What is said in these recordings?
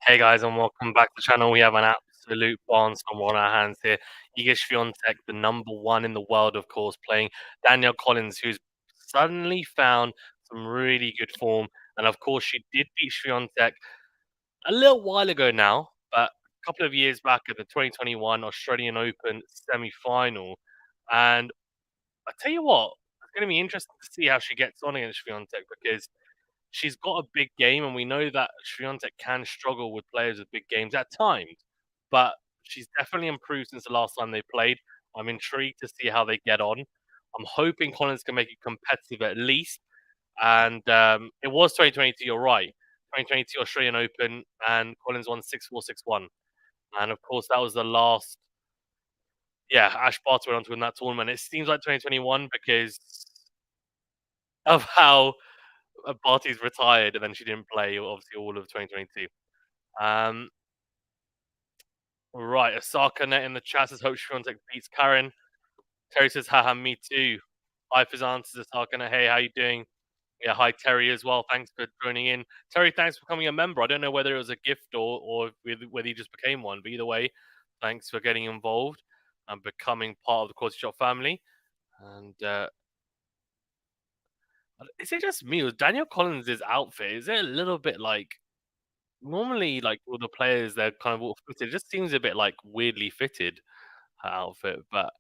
Hey guys, and welcome back to the channel. We have an absolute barnstorm on our hands here. Iga Swiatek, the number one in the world, of course, playing Danielle Collins, who's suddenly found some really good form. And of course, she did beat Swiatek a little while ago now, but a couple of years back at the 2021 Australian Open semi-final. And I tell you what, it's going to be interesting to see how she gets on against Swiatek because she's got a big game, and we know that Swiatek can struggle with players with big games at times, but she's definitely improved since the last time they played. I'm intrigued to see how they get on. I'm hoping Collins can make it competitive at least. And it was 2022, you're right. 2022 Australian Open, and Collins won 6-4, 6-1. And of course, that was the last. Yeah, Ash Barty went on to win that tournament. It seems like 2021 because of how Barty's retired and then she didn't play, obviously, all of 2022. Um, right, Osaka net in the chat says, hope Swiatek beats Karen. Terry says, haha, me too. Hi, Fazan says, Osaka net, hey, how you doing? Yeah, hi, Terry, as well. Thanks for joining in. Terry, thanks for becoming a member. I don't know whether it was a gift or whether you just became one, but either way, thanks for getting involved and becoming part of the QualityShot family. And is it just me? Was Daniel Collins' outfit, is it a little bit like normally, like, all the players, they're kind of all fitted. It just seems a bit, like, weirdly fitted, her outfit, but,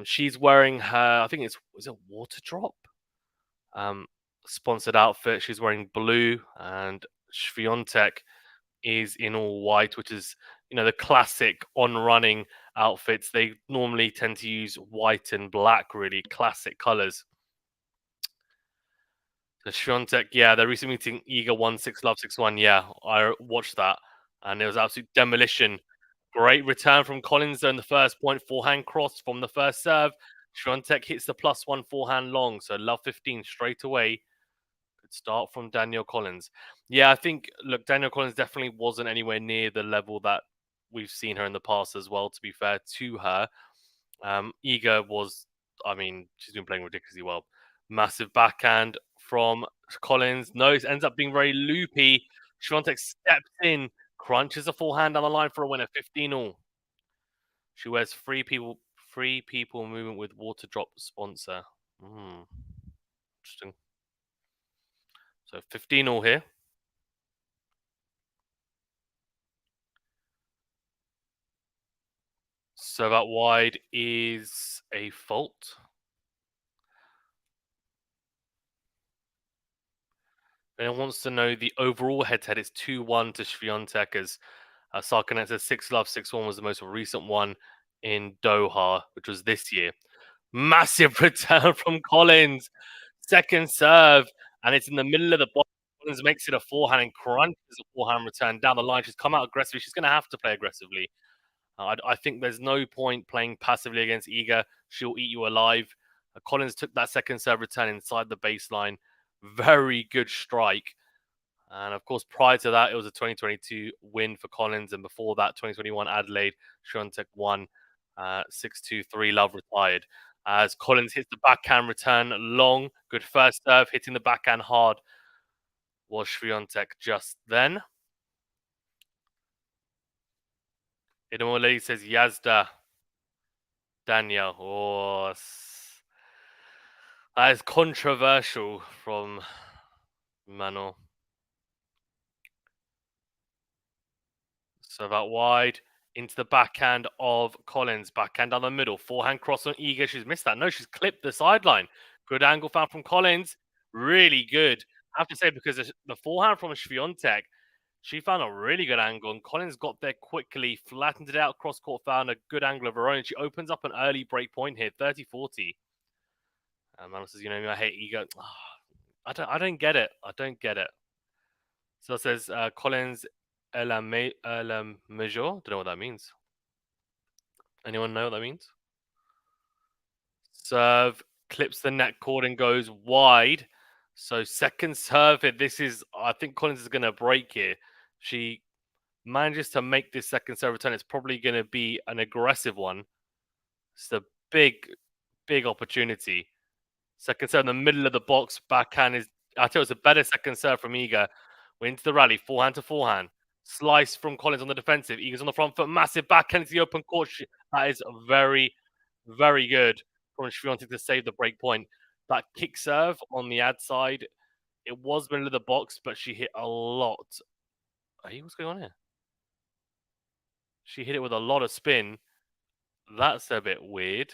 she's wearing her I think it's was it Water Drop? Um, sponsored outfit. She's wearing blue, and Swiatek is in all white, which is, the classic on running outfits. They normally tend to use white and black, really classic colors. The Swiatek, yeah, the recent meeting, Eager 1-6 Love 6-1. Yeah, I watched that, and it was absolute demolition. Great return from Collins on the first point. Forehand cross from the first serve. Swiatek hits the +1 forehand long, so Love 15 straight away. Good start from Danielle Collins. Yeah, I think, look, Danielle Collins definitely wasn't anywhere near the level that we've seen her in the past as well, to be fair to her. Iga was, I mean, she's been playing ridiculously well. Massive backhand from Collins. No, it ends up being very loopy. Swiatek steps in, crunches a forehand down the line for a winner, 15 all. She wears free people movement with water drop sponsor. Interesting. So 15 all here. So that wide is a fault. Anyone wants to know the overall head-to-head? It's 2-1 to Swiatek, as Sarkanet says 6-Love 6-1 was the most recent one in Doha, which was this year. Massive return from Collins. Second serve, and it's in the middle of the box. Collins makes it a forehand and crunches a forehand return down the line. She's come out aggressively. She's going to have to play aggressively. I think there's no point playing passively against Iga. She'll eat you alive. Collins took that second serve return inside the baseline. Very good strike. And of course, prior to that, it was a 2022 win for Collins. And before that, 2021 Adelaide, Swiatek won 6-2, 3-Love retired. As Collins hits the backhand return long. Good first serve, hitting the backhand hard was Swiatek just then. Idemo Lady says Yazda. Danielle. Oh, that is controversial from Mano. So that wide into the backhand of Collins. Backhand down the middle. Forehand cross on Iga. She's missed that. No, she's clipped the sideline. Good angle found from Collins. Really good. I have to say, because the forehand from Swiatek, she found a really good angle, and Collins got there quickly, flattened it out, cross court, found a good angle of her own. She opens up an early break point here, 30-40. Mano says, I hate Iga. I don't get it. I don't get it. So it says Collins major. Don't know what that means. Anyone know what that means? Serve clips the net cord and goes wide. So second serve it. This is, I think Collins is going to break here. She manages to make this second serve return. It's probably going to be an aggressive one. It's a big opportunity. Second serve in the middle of the box. Backhand is, I tell you, it's a better second serve from Iga. We're into the rally. Forehand to forehand. Slice from Collins on the defensive. Eagles on the front foot. Massive backhand into the open court. That is very, very good from Swiatek to save the break point. That kick serve on the ad side, it was middle of the box, but she hit a lot. Hey, what's going on here? She hit it with a lot of spin. That's a bit weird.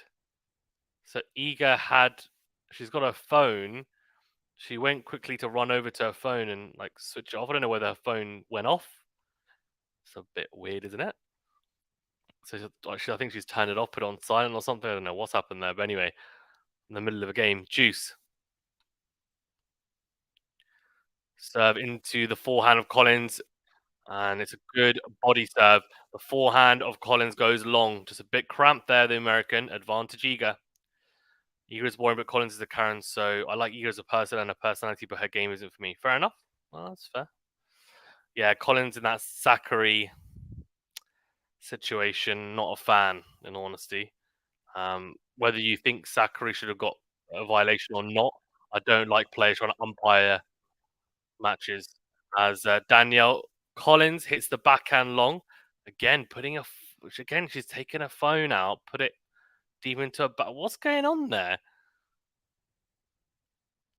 So she's got her phone. She went quickly to run over to her phone and like switch it off. I don't know whether her phone went off. It's a bit weird, isn't it? So actually, I think she's turned it off, put it on silent or something. I don't know what's happened there. But anyway, in the middle of a game, Juice serve into the forehand of Collins, and it's a good body serve. The forehand of Collins goes long, just a bit cramped there. The American advantage Iga. Iga is boring, but Collins is a Karen, so I like Iga as a person and a personality, but her game isn't for me. Fair enough. Well, that's fair. Yeah, Collins in that Zachary situation, not a fan, in all honesty. Whether you think Zachary should have got a violation or not, I don't like players trying to umpire matches. As Danielle Collins hits the backhand long, again which again she's taken her phone out, put it deep into a back. What's going on there?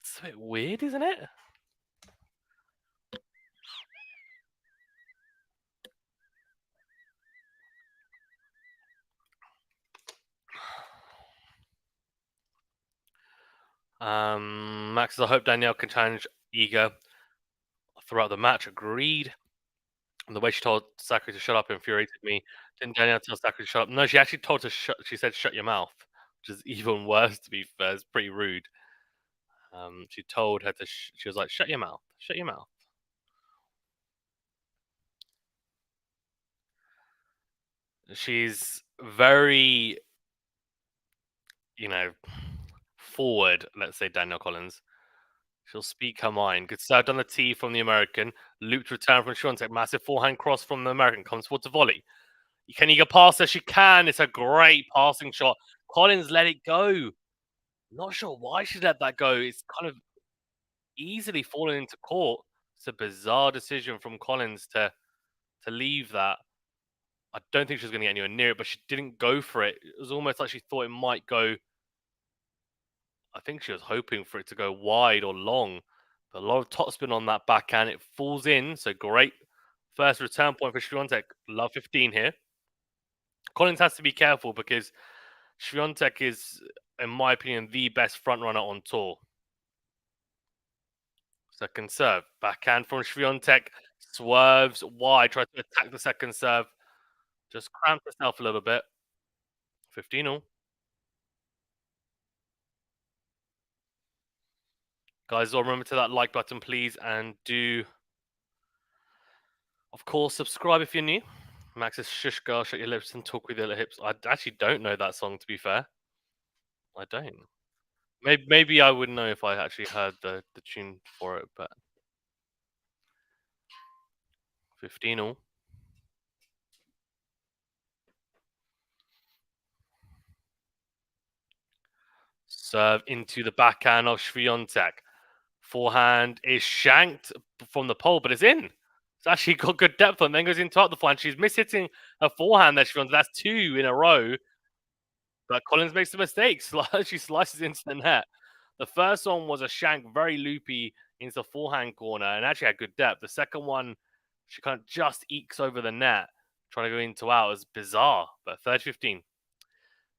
It's a bit weird, isn't it? Max says, I hope Danielle can challenge Iga throughout the match. Agreed. And the way she told Zachary to shut up infuriated me. Didn't Danielle tell Zachary to shut up? No, she actually told her she said shut your mouth, which is even worse, to be fair. It's pretty rude. She told her to she was like, shut your mouth. Shut your mouth. She's very, forward, let's say Danielle Collins. She'll speak her mind. Good serve on the tee from the American. Looped return from Swiatek. Massive forehand cross from the American. Comes towards the volley. Can you get past her? She can. It's a great passing shot. Collins let it go. Not sure why she let that go. It's kind of easily fallen into court. It's a bizarre decision from Collins to leave that. I don't think she was going to get anywhere near it, but she didn't go for it. It was almost like she thought it might go. I think she was hoping for it to go wide or long. But a lot of topspin on that backhand. It falls in. So great first return point for Swiatek. Love 15 here. Collins has to be careful because Swiatek is, in my opinion, the best front runner on tour. Second serve. Backhand from Swiatek. Swerves wide. Tries to attack the second serve. Just cramped herself a little bit. 15 all. Guys, all remember to that like button, please. And do, of course, subscribe if you're new. Max says, shush, girl, shut your lips and talk with your hips. I actually don't know that song, to be fair. I don't. Maybe I would know if I actually heard the tune for it, but 15 all. Serve into the backhand of Swiatek. Forehand is shanked from the pole, but it's in. It's actually got good depth on. Then goes into the forehand. She's mishitting her forehand there, Swiatek. That's 2 in a row. But Collins makes a mistake. She slices into the net. The first one was a shank, very loopy into the forehand corner, and actually had good depth. The second one, she kind of just ekes over the net, trying to go into out. It was bizarre, but 3-15.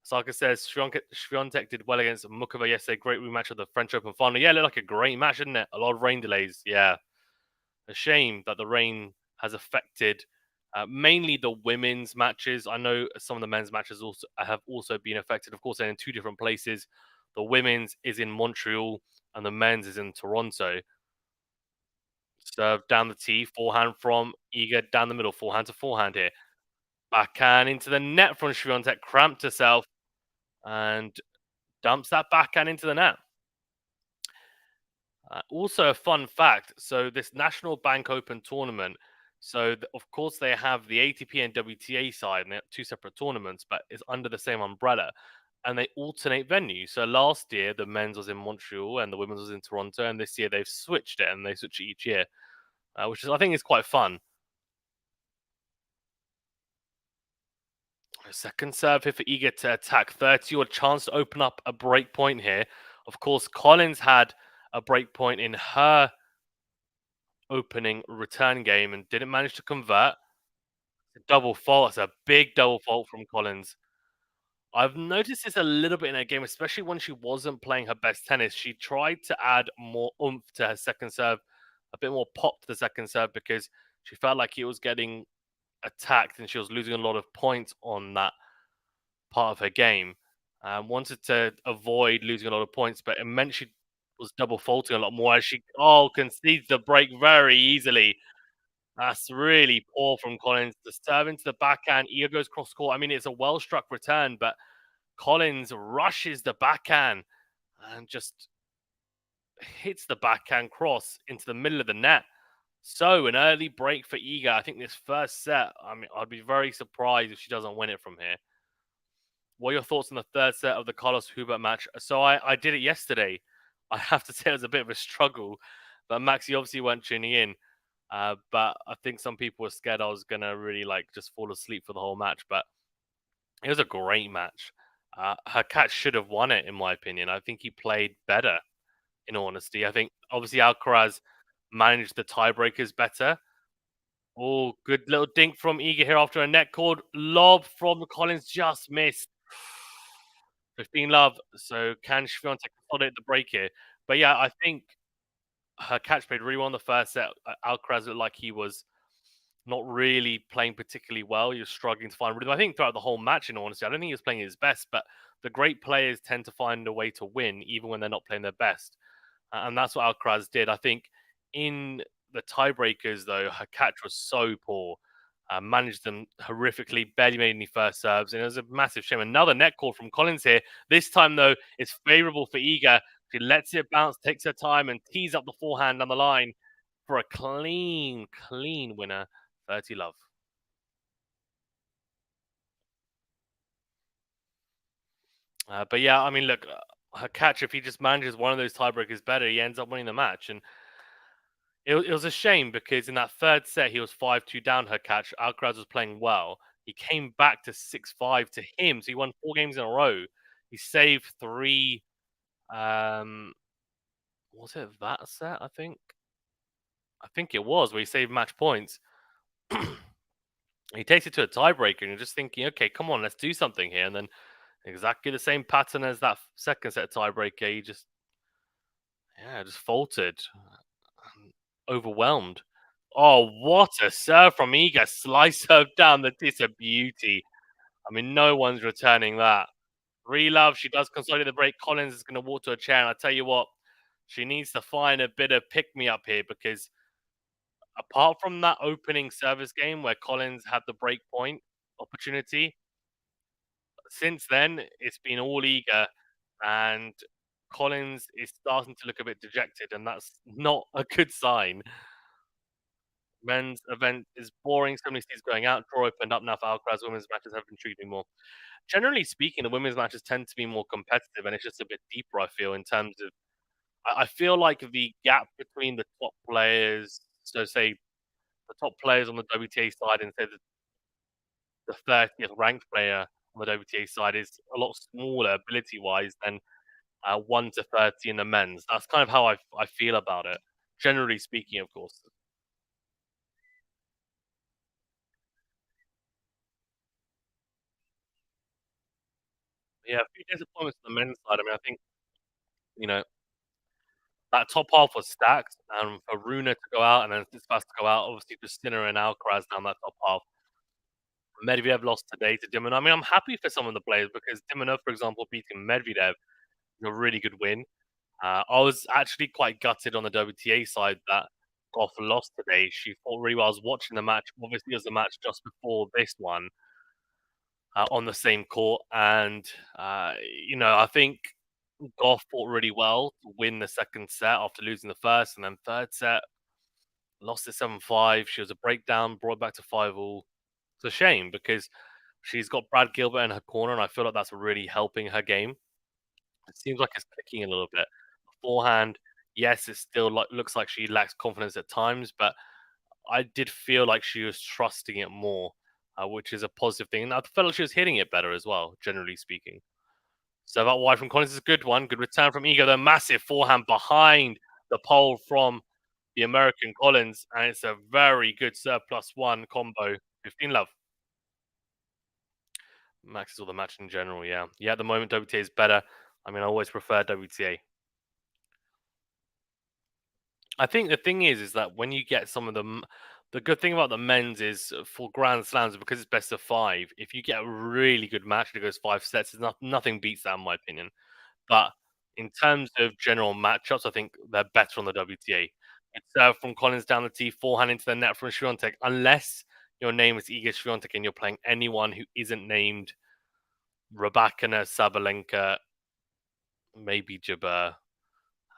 Saka says Swiatek did well against Mukova yesterday. Great rematch of the French Open final. Yeah, it looked like a great match, didn't it? A lot of rain delays. Yeah, a shame that the rain has affected mainly the women's matches. I know some of the men's matches have also been affected. Of course, they're in 2 different places. The women's is in Montreal and the men's is in Toronto. Serve down the tee, forehand from Iga down the middle, forehand to forehand here. Backhand into the net from Swiatek, cramped herself and dumps that backhand into the net. Also, a fun fact. So, this National Bank Open tournament. So, of course, they have the ATP and WTA side, and they're 2 separate tournaments, but it's under the same umbrella. And they alternate venues. So, last year, the men's was in Montreal and the women's was in Toronto. And this year, they've switched it and they switch it each year, which is, I think, is quite fun. Second serve here for Eager to attack 30 or chance to open up a break point here. Of course, Collins had a break point in her opening return game and didn't manage to convert. Double fault. It's a big double fault from Collins. I've noticed this a little bit in her game, especially when she wasn't playing her best tennis. She tried to add more oomph to her second serve, a bit more pop to the second serve because she felt like it was getting attacked and she was losing a lot of points on that part of her game. Wanted to avoid losing a lot of points, but it meant she was double faulting a lot more as she concedes the break very easily. That's really poor from Collins. The serve into the backhand, Io goes cross court. I mean, it's a well struck return, but Collins rushes the backhand and just hits the backhand cross into the middle of the net. So an early break for Iga. I think this first set, I mean, I'd be very surprised if she doesn't win it from here. What are your thoughts on the third set of the Carlos Hubert match? So I did it yesterday. I have to say it was a bit of a struggle, but Max, you obviously weren't tuning in. But I think some people were scared I was gonna really like just fall asleep for the whole match. But it was a great match. Her cat should have won it, in my opinion. I think he played better, in all honesty. I think obviously Alcaraz managed the tiebreakers better. Oh, good little dink from Iga here after a net cord. Lob from Collins just missed. 15 love. So can Swiatek consolidate the break here? But yeah, I think her catch played really well in the first set. Alcaraz looked like he was not really playing particularly well. He was struggling to find rhythm. I think throughout the whole match, in all honesty, I don't think he was playing his best, but the great players tend to find a way to win even when they're not playing their best. And that's what Alcaraz did. I think in the tiebreakers, though, her catch was so poor. Managed them horrifically, barely made any first serves, and it was a massive shame. Another net call from Collins here. This time, though, it's favourable for Iga. She lets it bounce, takes her time, and tees up the forehand on the line for a clean winner. 30 love. But yeah, I mean, look, her catch, if he just manages one of those tiebreakers better, he ends up winning the match. And it was a shame because in that third set, he was 5-2 down her catch. Alcaraz was playing well. He came back to 6-5 to him. So he won 4 games in a row. He saved three. Um, was it that set? I think. I think it was where he saved match points. He takes it to a tiebreaker, and you're just thinking, okay, come on, let's do something here. And then exactly the same pattern as that second set tiebreaker. He just, yeah, just faltered, overwhelmed. Oh, what a serve from Iga! Slice serve down the. It's a beauty. I mean, no one's returning that. Love. She does consolidate the break. Collins is going to walk to a chair, and I tell you what, she needs to find a bit of pick me up here because apart from that opening service game where Collins had the break point opportunity, since then it's been all Iga, and Collins is starting to look a bit dejected, and that's not a good sign. Men's event is boring. So many seats going out. Draw opened up now for Alcaraz. Women's matches have intrigued me more. Generally speaking, the women's matches tend to be more competitive, and it's just a bit deeper. I feel in terms of, I feel like the gap between the top players, so say the top players on the WTA side, and say the 30th ranked player on the WTA side is a lot smaller ability wise than 1 to 30 in the men's. That's kind of how I feel about it. Generally speaking, of course. Yeah, a few disappointments on the men's side. I mean, I think you know that top half was stacked, and for Runa to go out and then Tsitsipas to go out, obviously for Sinner and Alcaraz down that top half. Medvedev lost today to Dimon. I mean, I'm happy for some of the players because Dimonov, for example, beating Medvedev is a really good win. I was actually quite gutted on the WTA side that Goff lost today. She fought really well. I was watching the match. Obviously, it was the match just before this one on the same court, and uh, I think Goff fought really well to win the second set after losing the first, and then third set lost it 7-5. She was a breakdown, brought it back to 5-all. It's a shame because she's got Brad Gilbert in her corner, and I feel like that's really helping her game. It seems like it's clicking a little bit. Beforehand, yes, it still looks like she lacks confidence at times, but I did feel like she was trusting it more. which is a positive thing. And I felt like she was hitting it better as well, generally speaking. So that wide from Collins is a good one. Good return from Ego. The massive forehand behind the pole from the American Collins, and it's a very good serve plus one combo. 15 love. Maxes all the match in general, yeah. Yeah, at the moment, WTA is better. I mean, I always prefer WTA. I think the thing is that when you get some of them, the good thing about the men's is for Grand Slams, because it's best of five, if you get a really good match that goes 5 sets, nothing beats that, in my opinion. But in terms of general matchups, I think they're better on the WTA. It's from Collins down the tee, forehand into the net from Swiatek. Unless your name is Iga Swiatek and you're playing anyone who isn't named Rabakina, Sabalenka, maybe Jabeur.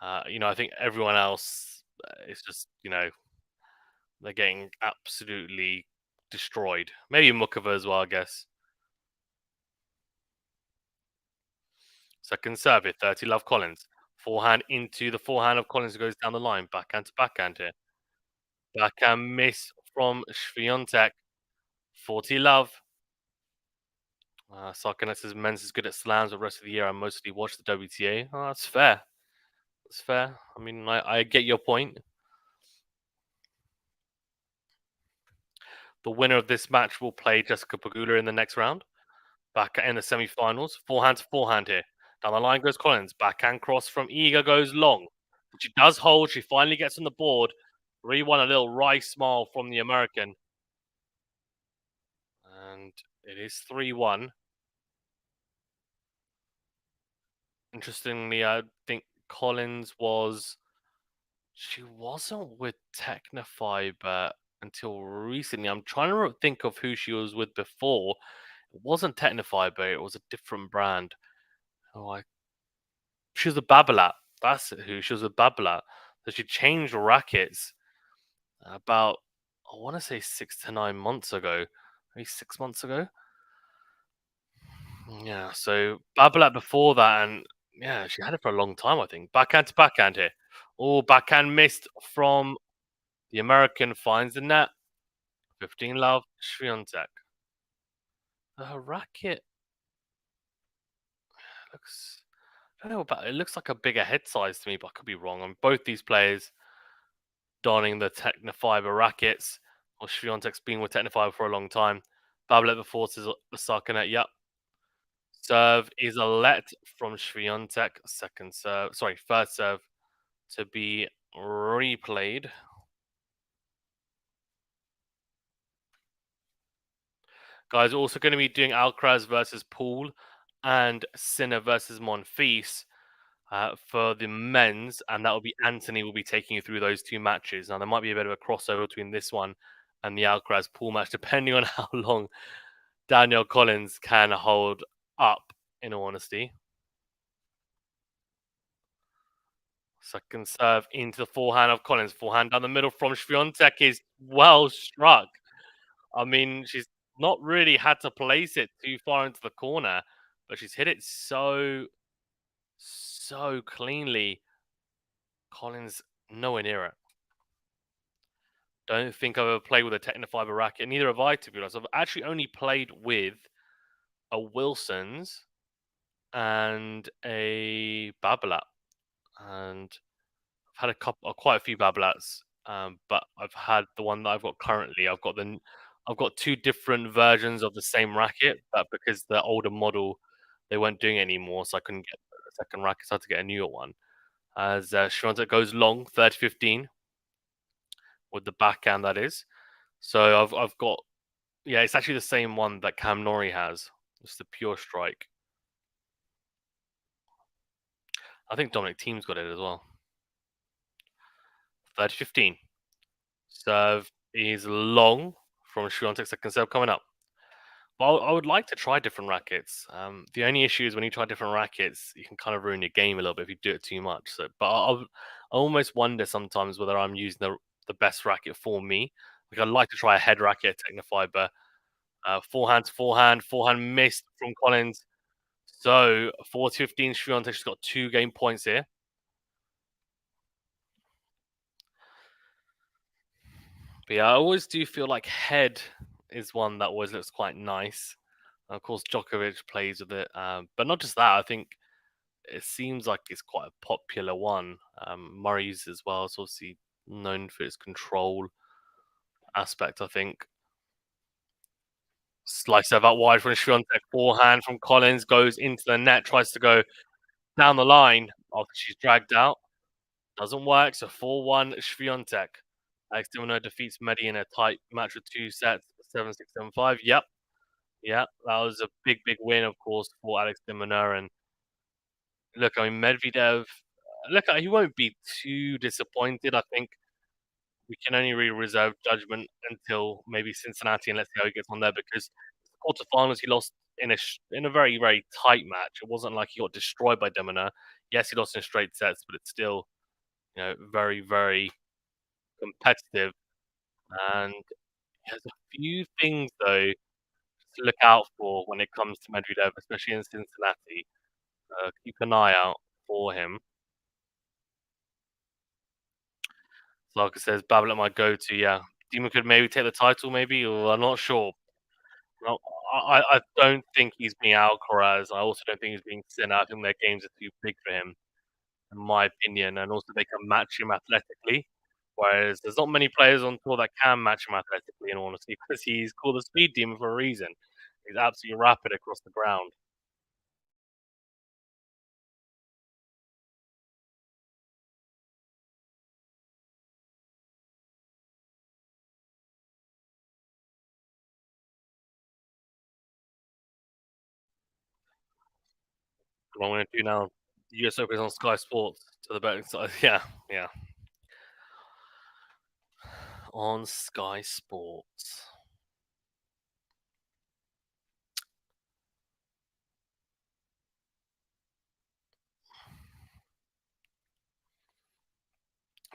I think everyone else is just, they're getting absolutely destroyed. Maybe Mukova as well, I guess. Second serve it, 30 love Collins. Forehand into the forehand of Collins goes down the line. Backhand to backhand here. Backhand miss from Swiatek. 40 love. Sarkinetis men's is good at slams the rest of the year. I mostly watch the WTA. Oh, that's fair. That's fair. I mean, I get your point. The winner of this match will play Jessica Pegula in the next round. Back in the semi-finals. Forehand to forehand here. Down the line goes Collins. Backhand cross from Iga goes long. She does hold. She finally gets on the board. 3-1, a little wry smile from the American. And it is 3-1. Interestingly, I think Collins she wasn't with Technofiber until recently. I'm trying to think of who she was with before. It wasn't Technofiber, it was a different brand. Oh, she was a Babolat. That's who she was a Babolat. So she changed rackets about, I want to say 6 to 9 months ago, maybe 6 months ago. Yeah, so Babolat before that, and yeah, she had it for a long time, I think. Backhand to backhand here. Oh, backhand missed from the American, finds the net. 15 love, Swiatek. Her racket looks, I don't know about it. Looks like a bigger head size to me, but I could be wrong. On both these players donning the Technofiber rackets, or Swiatek's been with Technofiber for a long time. Babolat before says Sarkanet, yep. Serve is a let from Swiatek. Second serve, sorry, first serve to be replayed. Guys, we're also going to be doing Alcaraz versus Poole and Sinner versus Monfils for the men's, and that will be Anthony will be taking you through those two matches. Now, there might be a bit of a crossover between this one and the Alcaraz Poole match, depending on how long Danielle Collins can hold up, in all honesty. Second serve into the forehand of Collins. Forehand down the middle from Swiatek is well struck. I mean, she's not really had to place it too far into the corner, but she's hit it so cleanly. Collins nowhere near it. Don't think I've ever played with a Technofiber racket. Neither have I, to be honest. I've actually only played with a Wilson's and a Babolat, and I've had quite a few Babolats. But I've had the one that I've got currently. I've got two different versions of the same racket, but because the older model they weren't doing it anymore, so I couldn't get a second racket, so I had to get a newer one. As Swiatek goes long, 30-15 with the backhand, that is. So I've got, yeah, it's actually the same one that Cam Norrie has. It's the pure strike. I think Dominic Thiem's got it as well. 30-15. Serve is long from Swiatek's second serve coming up. Well, I would like to try different rackets. The only issue is when you try different rackets, you can kind of ruin your game a little bit if you do it too much. So, but I almost wonder sometimes whether I'm using the best racket for me. Like I'd like to try a head racket, Technofiber. Forehand to forehand, forehand missed from Collins. So 4-15, Swiatek's got 2 game points here. But yeah, I always do feel like head is one that always looks quite nice. Of course, Djokovic plays with it, but not just that. I think it seems like it's quite a popular one. Murray's as well is obviously known for its control aspect. I think slice of out wide from Swiatek, forehand from Collins goes into the net, tries to go down the line after she's dragged out. Doesn't work, so 4-1 Swiatek. Alex de Minaur defeats Medi in a tight match with 2 sets, 7-6, 7-5. Yep, yeah, that was a big, big win, of course, for Alex de Minaur. And look, I mean, Medvedev, look, he won't be too disappointed. I think we can only really reserve judgment until maybe Cincinnati, and let's see how he gets on there. Because quarterfinals, he lost in a very, very tight match. It wasn't like he got destroyed by de Minaur. Yes, he lost in straight sets, but it's still, very, very competitive. And he has a few things though to look out for when it comes to Medvedev, especially in Cincinnati. Keep an eye out for him. Like says, Babylon might go to, yeah. Demon could maybe take the title, maybe, or I'm not sure. No, I don't think he's being Alcaraz. I also don't think he's being Sinner. I think their games are too big for him, in my opinion, and also they can match him athletically. Whereas there's not many players on tour that can match him athletically, in all honesty, because he's called the speed demon for a reason. He's absolutely rapid across the ground. What I'm going to do now, the US Open is on Sky Sports to the betting side. Yeah, yeah, on Sky Sports.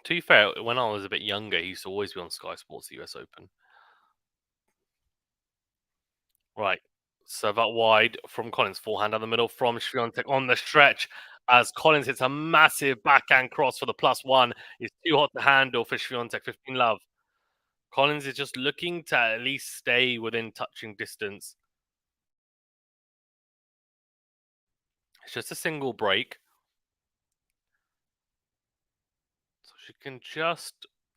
To be fair, when I was a bit younger, he used to always be on Sky Sports, the US Open. Right. Serve out wide from Collins. Forehand down the middle from Swiatek on the stretch as Collins hits a massive backhand cross for the +1. It's too hot to handle for Swiatek. 15 love. Collins is just looking to at least stay within touching distance. It's just a single break. So she can just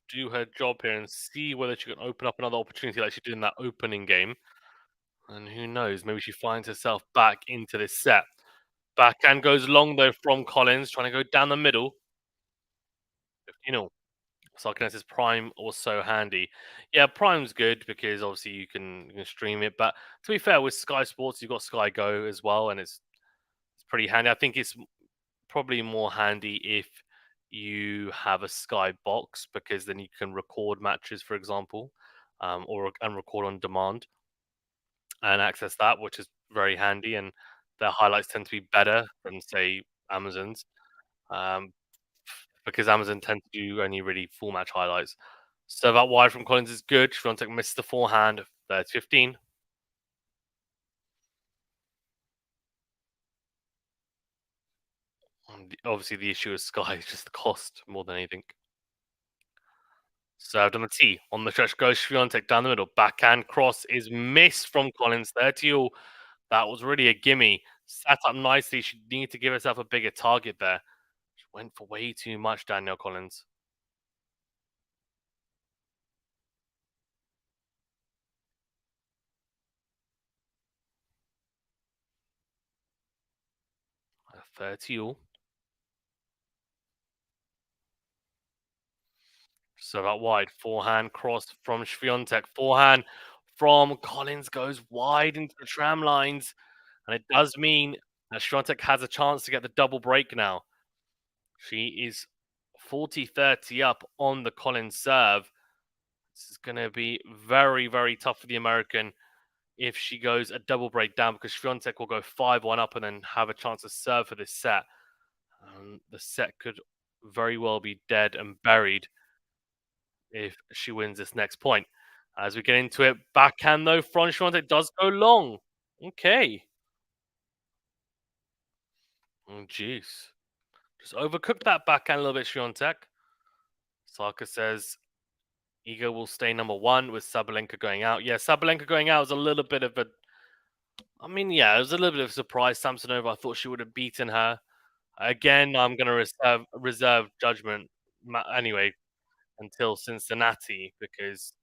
do her job here and see whether she can open up another opportunity like she did in that opening game. And who knows, maybe she finds herself back into this set. Backhand goes long though from Collins, trying to go down the middle. 15-0. Sarkines's Prime was so handy. Yeah, Prime's good because obviously you can stream it. But to be fair, with Sky Sports, you've got Sky Go as well, and it's pretty handy. I think it's probably more handy if you have a Sky box because then you can record matches, for example, or and record on demand and access that, which is very handy. And their highlights tend to be better than say Amazon's. Um, because Amazon tend to do only really full match highlights. So that wide from Collins is good. Swiatek missed the forehand. There's 15. Obviously, the issue is Sky is just the cost more than anything. Served on the tee. On the stretch goes Swiatek down the middle. Backhand cross is missed from Collins. 30-all. That was really a gimme. Sat up nicely. She needed to give herself a bigger target there. She went for way too much, Danielle Collins. 30-all. So that wide forehand cross from Swiatek. Forehand from Collins goes wide into the tram lines. And it does mean that Swiatek has a chance to get the double break now. She is 40-30 up on the Collins serve. This is going to be very, very tough for the American if she goes a double break down because Swiatek will go 5-1 up and then have a chance to serve for this set. The set could very well be dead and buried if she wins this next point. As we get into it, backhand though, front Swiatek does go long. Okay. Oh, jeez. Just overcooked that backhand a little bit, Swiatek. Saka says Iga will stay number one with Sabalenka going out. Yeah, Sabalenka going out was a little bit of a. I mean, yeah, it was a little bit of a surprise. Samsonova, I thought she would have beaten her. Again, I'm going to reserve judgment anyway until Cincinnati because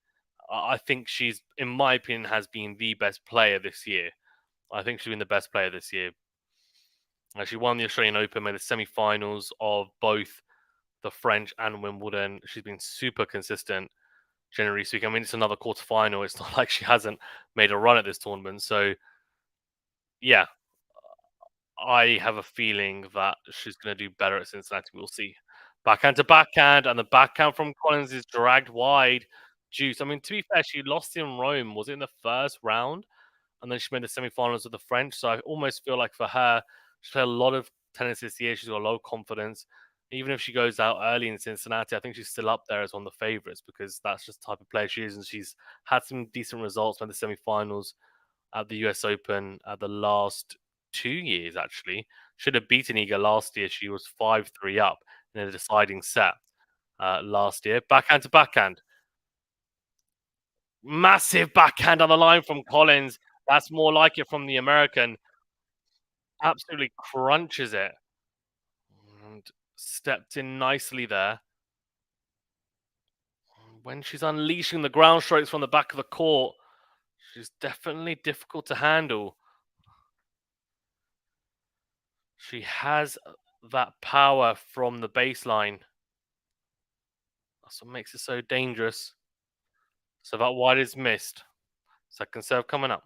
I think she's, in my opinion, has been the best player this year. I think she's been the best player this year. She won the Australian Open, made the semi-finals of both the French and Wimbledon. She's been super consistent, generally speaking. I mean, it's another quarterfinal. It's not like she hasn't made a run at this tournament. So, yeah, I have a feeling that she's going to do better at Cincinnati. We'll see. Backhand to backhand, and the backhand from Collins is dragged wide. Juice. I mean, to be fair, she lost in Rome. Was it in the first round? And then she made the semi-finals with the French. So I almost feel like for her, she's played a lot of tennis this year. She's got a lot of confidence. Even if she goes out early in Cincinnati, I think she's still up there as one of the favorites because that's just the type of player she is. And she's had some decent results in the semi-finals at the US Open at the last 2 years, actually. Should have beaten Iga last year. She was 5-3 up in a deciding set last year. Backhand to backhand. Massive backhand on the line from Collins. That's more like it from the American. Absolutely crunches it. And stepped in nicely there. When she's unleashing the ground strokes from the back of the court, she's definitely difficult to handle. She has that power from the baseline. That's what makes it so dangerous. So that wide is missed. Second serve coming up.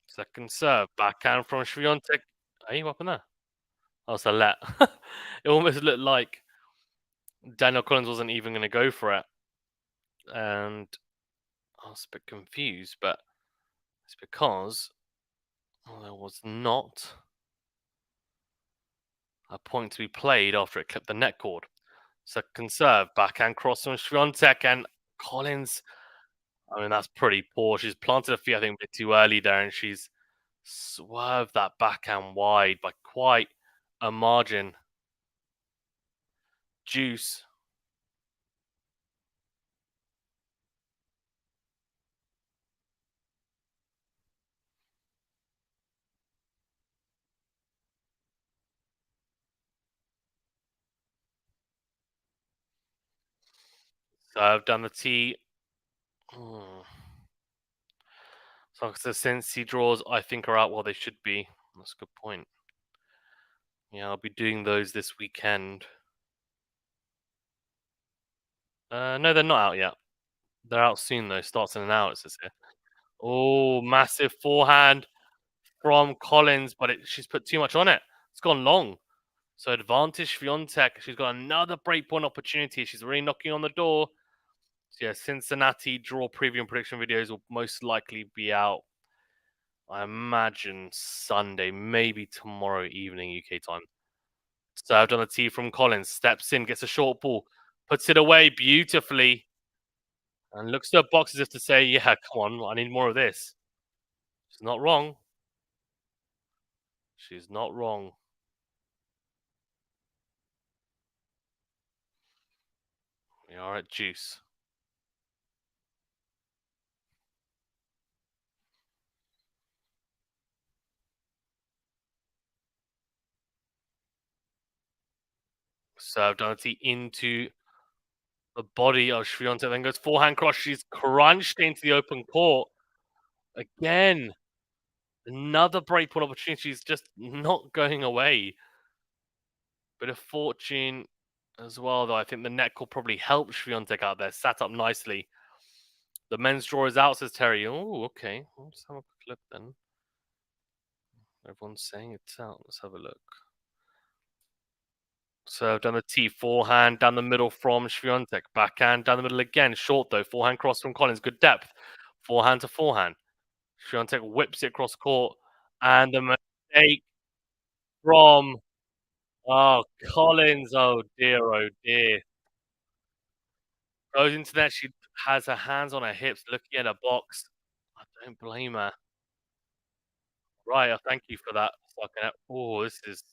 Second serve. Backhand from Swiatek. Hey, what happened there? Oh, it's a let. It almost looked like Daniel Collins wasn't even going to go for it. And I was a bit confused, but it's because there was not a point to be played after it clipped the net cord. Second serve, backhand cross from Swiatek and Collins. I mean, that's pretty poor. She's planted her feet, I think, a bit too early there, and she's swerved that backhand wide by quite a margin. Juice. Serve down the tee. Hmm. So since he draws, I think are out while they should be. That's a good point. Yeah, I'll be doing those this weekend. No, they're not out yet. They're out soon though. Starts in an hour. It says here. Oh, massive forehand from Collins, but she's put too much on it. It's gone long. So advantage Swiatek. She's got another breakpoint opportunity. She's already knocking on the door. So yeah, Cincinnati draw preview and prediction videos will most likely be out. I imagine Sunday, maybe tomorrow evening UK time. Served on the tee from Collins. Steps in, gets a short ball, puts it away beautifully, and looks to the box as if to say, "Yeah, come on, I need more of this." She's not wrong. She's not wrong. We are at juice. Served on the tee into the body of Swiatek, then goes forehand cross. She's crunched into the open court again. Another breakpoint opportunity. She's just not going away. Bit of fortune as well, though. I think the neck will probably help Swiatek out there. Sat up nicely. The men's draw is out, says Terry. Oh, okay. Let's have a quick look then. Everyone's saying it's out. Let's have a look. Serve down the tee, forehand down the middle from Swiatek. Backhand down the middle again. Short though. Forehand cross from Collins. Good depth. Forehand to forehand. Swiatek whips it across court. And the mistake from Collins. Oh dear. Goes into that. She has her hands on her hips, looking at her box. I don't blame her. Right, thank you for that, Sucking. Oh, this is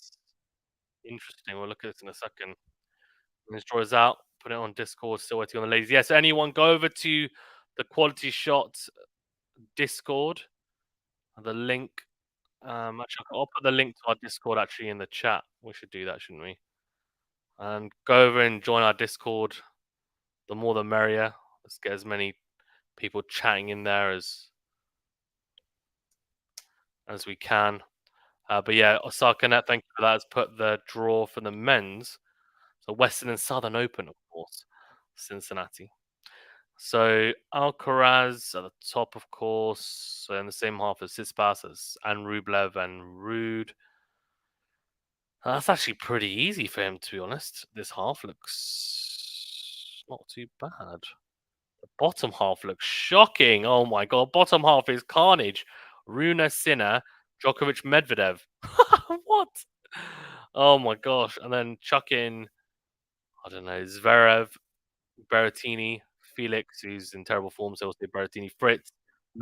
interesting. We'll look at this in a second. Let's draw this out. Put it on Discord. Still waiting on the ladies. Yes, anyone go over to the Quality Shot Discord. The link. Actually, I'll put the link to our Discord actually in the chat. We should do that, shouldn't we? And go over and join our Discord. The more the merrier. Let's get as many people chatting in there as we can. But yeah, Osaka thank you for that. Has put the draw for the men's. So Western and Southern Open, of course, Cincinnati. So Alcaraz at the top, of course, so in the same half as Tsitsipas and Rublev and Rude. That's actually pretty easy for him, to be honest. This half looks not too bad. The bottom half looks shocking. Oh my god, bottom half is carnage. Runa Sinner, Djokovic Medvedev. What? Oh my gosh. And then chuck in, I don't know, Zverev, Berrettini, Felix, who's in terrible form, so we'll say Berrettini, Fritz,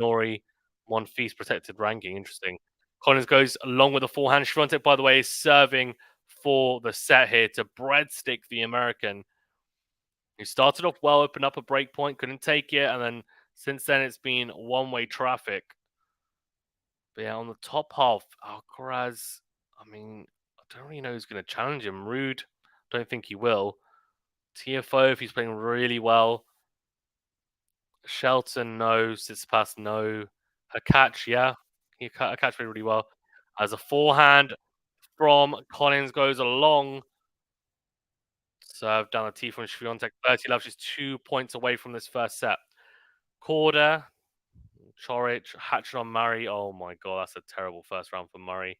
Nori, Monfils protected ranking. Interesting. Collins goes along with the forehand. Swiatek, by the way, is serving for the set here to breadstick the American, who started off well, opened up a break point, couldn't take it, and then since then it's been one-way traffic. But yeah, on the top half, Alcaraz, I mean, I don't really know who's going to challenge him. Rude, don't think he will. TFO, if he's playing really well. Shelton, no. Tsitsipas, no. Hakac, yeah. Hakac played really well. As a forehand from Collins goes along. Serve down the T from Swiatek. 30 love. She's 2 points away from this first set. Korda, Chorich, Hatchet on Murray. Oh my god, that's a terrible first round for Murray.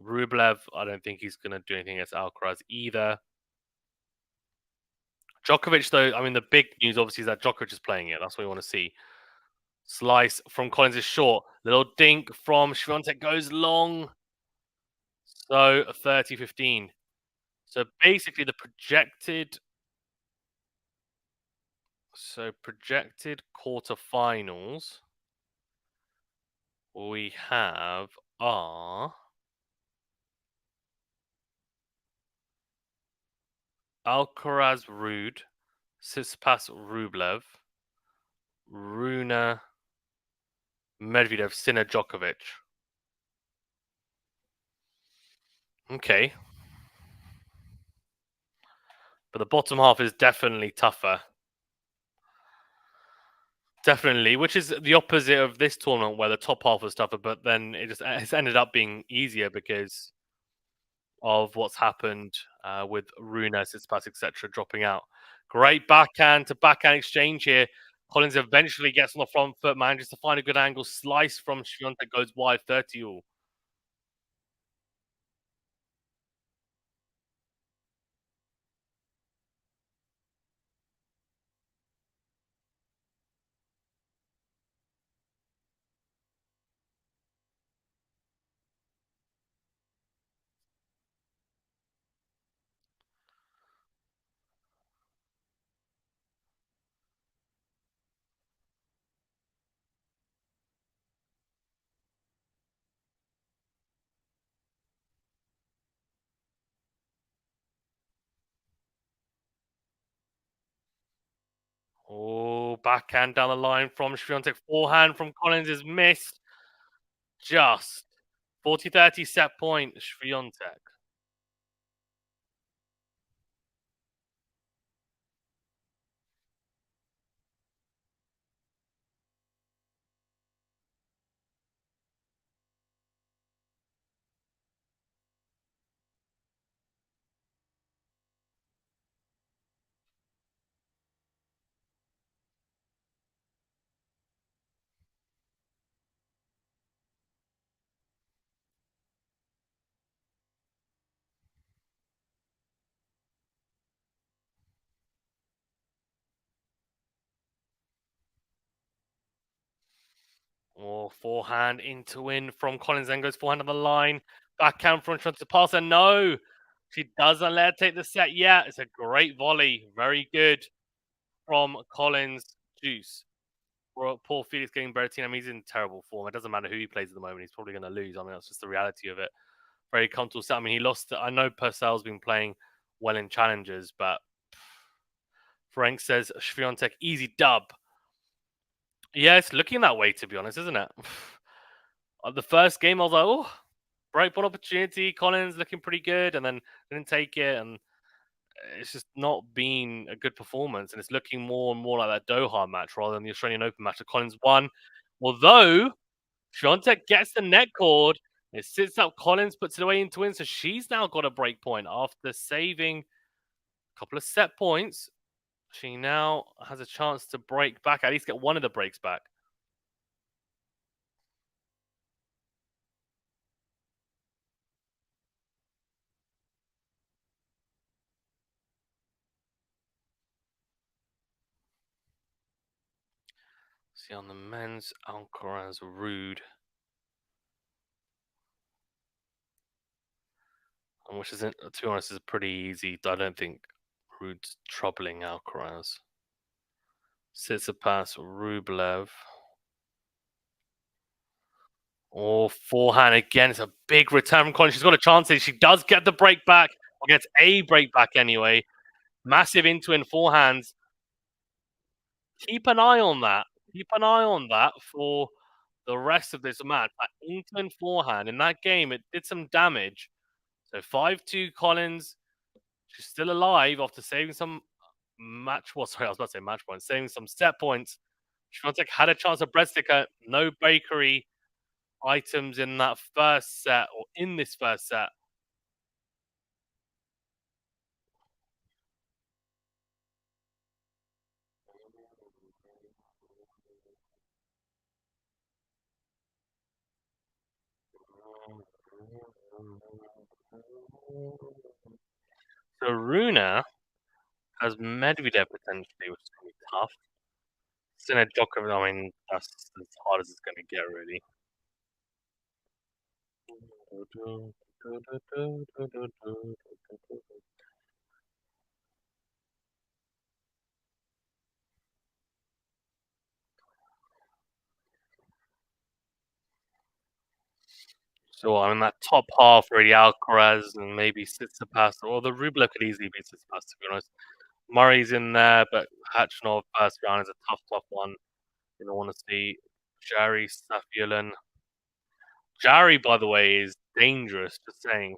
Rublev, I don't think he's going to do anything against Alcaraz either. Djokovic, though, I mean, the big news obviously is that Djokovic is playing it. That's what we want to see. Slice from Collins is short. Little dink from Swiatek goes long. So 30-15. So basically the projected quarterfinals we have are Alcaraz Rude, Tsitsipas Rublev, Runa Medvedev, Sinner Djokovic. Okay. But the bottom half is definitely tougher. Definitely, which is the opposite of this tournament where the top half was tougher, but then it's ended up being easier because of what's happened with Runa, Tsitsipas, etc. dropping out. Great backhand to backhand exchange here. Collins eventually gets on the front foot, manages to find a good angle. Slice from Swiatek goes wide, 30 all. Oh, backhand down the line from Swiatek. Forehand from Collins is missed. Just 40-30 set point, Swiatek. Oh, forehand into win from Collins, then goes forehand on the line. Backhand from trying to pass her. No, she doesn't let her take the set yet. It's a great volley. Very good from Collins. Juice. Poor Felix getting Berrettini. I mean, he's in terrible form. It doesn't matter who he plays at the moment. He's probably going to lose. I mean, that's just the reality of it. Very comfortable set. I mean, he lost. I know Purcell's been playing well in challenges, but Frank says Swiatek easy dub. Yeah, it's looking that way to be honest, isn't it? The first game, I was like, oh, bright ball opportunity. Collins looking pretty good, and then didn't take it, and it's just not been a good performance. And it's looking more and more like that Doha match rather than the Australian Open match that Collins won. Although Swiatek gets the net cord, it sits up. Collins puts it away into win, so she's now got a break point after saving a couple of set points. She now has a chance to break back, at least get one of the breaks back. See on the men's Alcaraz Rude, which isn't, to be honest, is pretty easy. I don't think Rude's troubling Alcaraz. Tsitsipas, Rublev. Oh, forehand again. It's a big return from Collins. She's got a chance here. She does get the break back, or gets a break back anyway. Massive into and forehands. Keep an eye on that. Keep an eye on that for the rest of this match. That into and forehand in that game, it did some damage. So 5-2 Collins. She's still alive after saving some match. Well, sorry, I was about to say match points, saving some set points. Swiatek had a chance of breadsticker. No bakery items in that first set, or in this first set. So Runa has Medvedev potentially, which is going to be tough. Sinner Djokovic, I mean, that's as hard as it's going to get, really. So I mean, that top half really, Alcaraz and maybe Tsitsipas, or the Rublev could easily be Tsitsipas, to be honest. Murray's in there, but Khachanov first round is a tough one. You don't want to see Jari Safiullin. Jari, by the way, is dangerous. Just saying.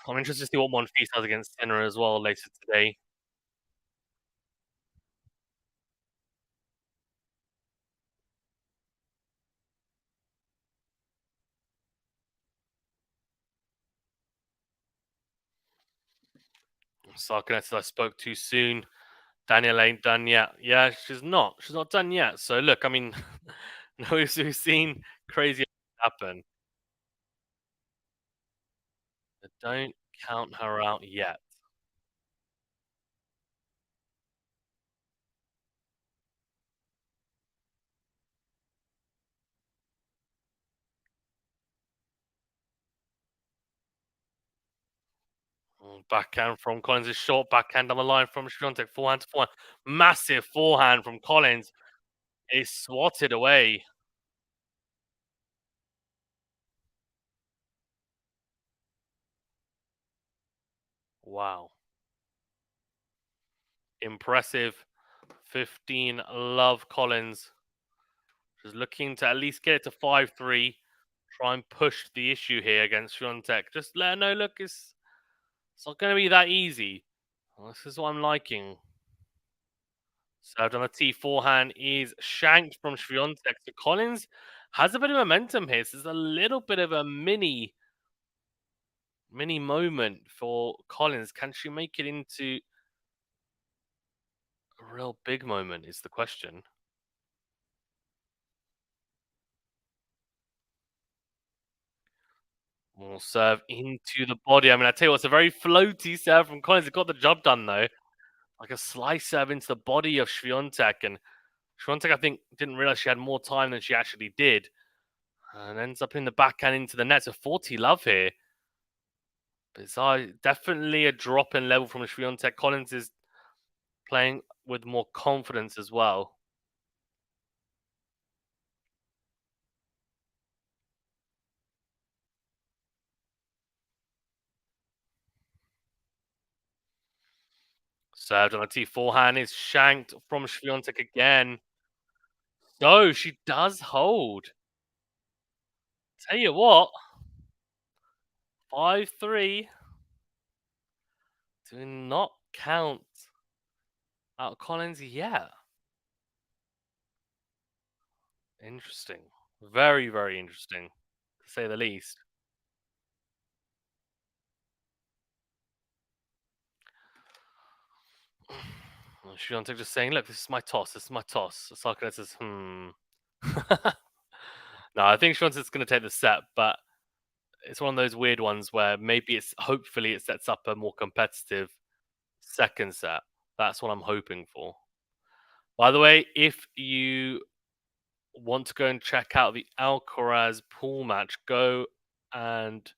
I'm interested to see what Monfils does against Sinner as well later today. Sarkinetis, I spoke too soon. Danielle ain't done yet. Yeah, she's not. She's not done yet. So look, I mean, no, we've seen crazy happen. But don't count her out yet. Backhand from Collins is short. Backhand on the line from Swiatek. Forehand to forehand. Massive forehand from Collins. Is swatted away. Wow. Impressive. 15 love Collins. Just looking to at least get it to 5-3. Try and push the issue here against Swiatek. Just let her know, look, it's not going to be that easy. Well, this is what I'm liking. Served on a T forehand is shanked from Swiatek. So Collins has a bit of momentum here. This is a little bit of a mini moment for Collins. Can she make it into a real big moment is the question. Will serve into the body. I mean, I tell you what, it's a very floaty serve from Collins. It got the job done, though. Like a slice serve into the body of Swiatek. And Swiatek, I think, didn't realize she had more time than she actually did. And ends up in the backhand into the net. So 40 love here. But it's definitely a drop in level from Swiatek. Collins is playing with more confidence as well. Served on a T forehand is shanked from Swiatek again. No, she does hold. Tell you what, 5-3 do not count out Collins yet. Interesting. Very, very interesting, to say the least. Swiatek just saying, "Look, this is my toss. This is my toss." Sakura says, "Hmm." No, I think Swiatek's going to take the set, but it's one of those weird ones where maybe it's hopefully it sets up a more competitive second set. That's what I'm hoping for. By the way, if you want to go and check out the Alcaraz pool match, go and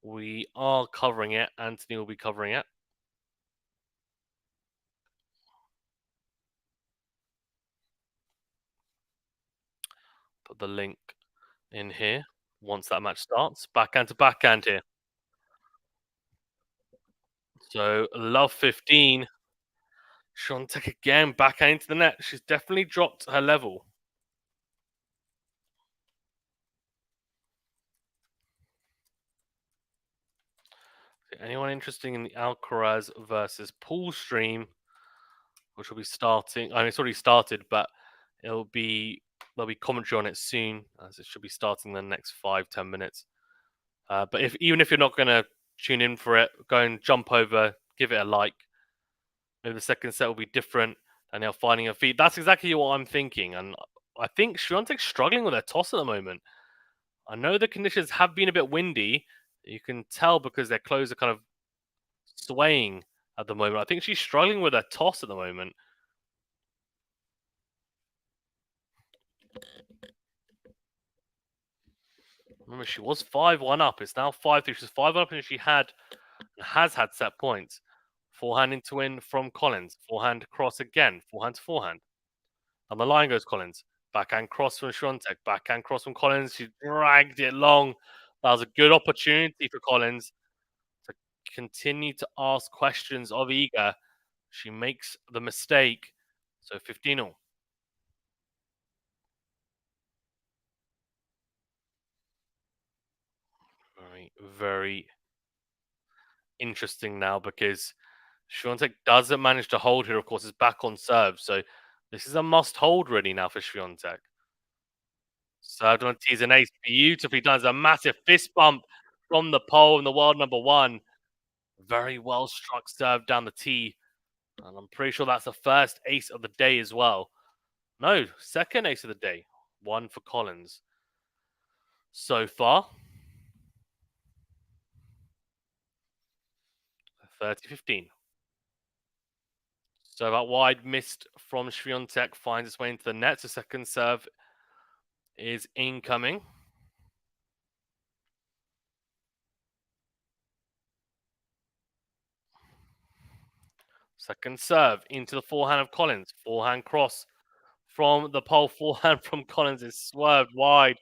we are covering it. Anthony will be covering it. Put the link in here once that match starts. Backhand to backhand here. So love 15. Swiatek again backhand into the net. She's definitely dropped her level. Anyone interested in the Alcaraz versus Pool stream, which will be starting? I mean, it's already started, but it'll be there'll be commentary on it soon, as it should be starting in the next 5-10 minutes. But even if you're not going to tune in for it, go and jump over, give it a like. Maybe the second set will be different, and they're finding her feet. That's exactly what I'm thinking, and I think Swiatek's struggling with her toss at the moment. I know the conditions have been a bit windy. You can tell because their clothes are kind of swaying at the moment. I think she's struggling with her toss at the moment. Remember, she was 5-1 up. It's now 5-3. She's 5-1 up, and she has had set points. Forehand into win from Collins. Forehand cross again. Forehand to forehand. On the line goes Collins. Backhand cross from Swiatek. Backhand cross from Collins. She dragged it long. That was a good opportunity for Collins to continue to ask questions of Iga. She makes the mistake. So 15-0. Very, very interesting now because Swiatek doesn't manage to hold here. Of course, is back on serve. So this is a must hold really now for Swiatek. Served on T's and ace. Beautifully done. It's a massive fist bump from the pole in the world number one. Very well struck serve down the tee. And I'm pretty sure that's the first ace of the day as well. No, second ace of the day. One for Collins. So far, 30-15. So that wide missed from Swiatek finds its way into the net. The second serve is incoming. Second serve into the forehand of Collins. Forehand cross from the pole. Forehand from Collins is swerved wide.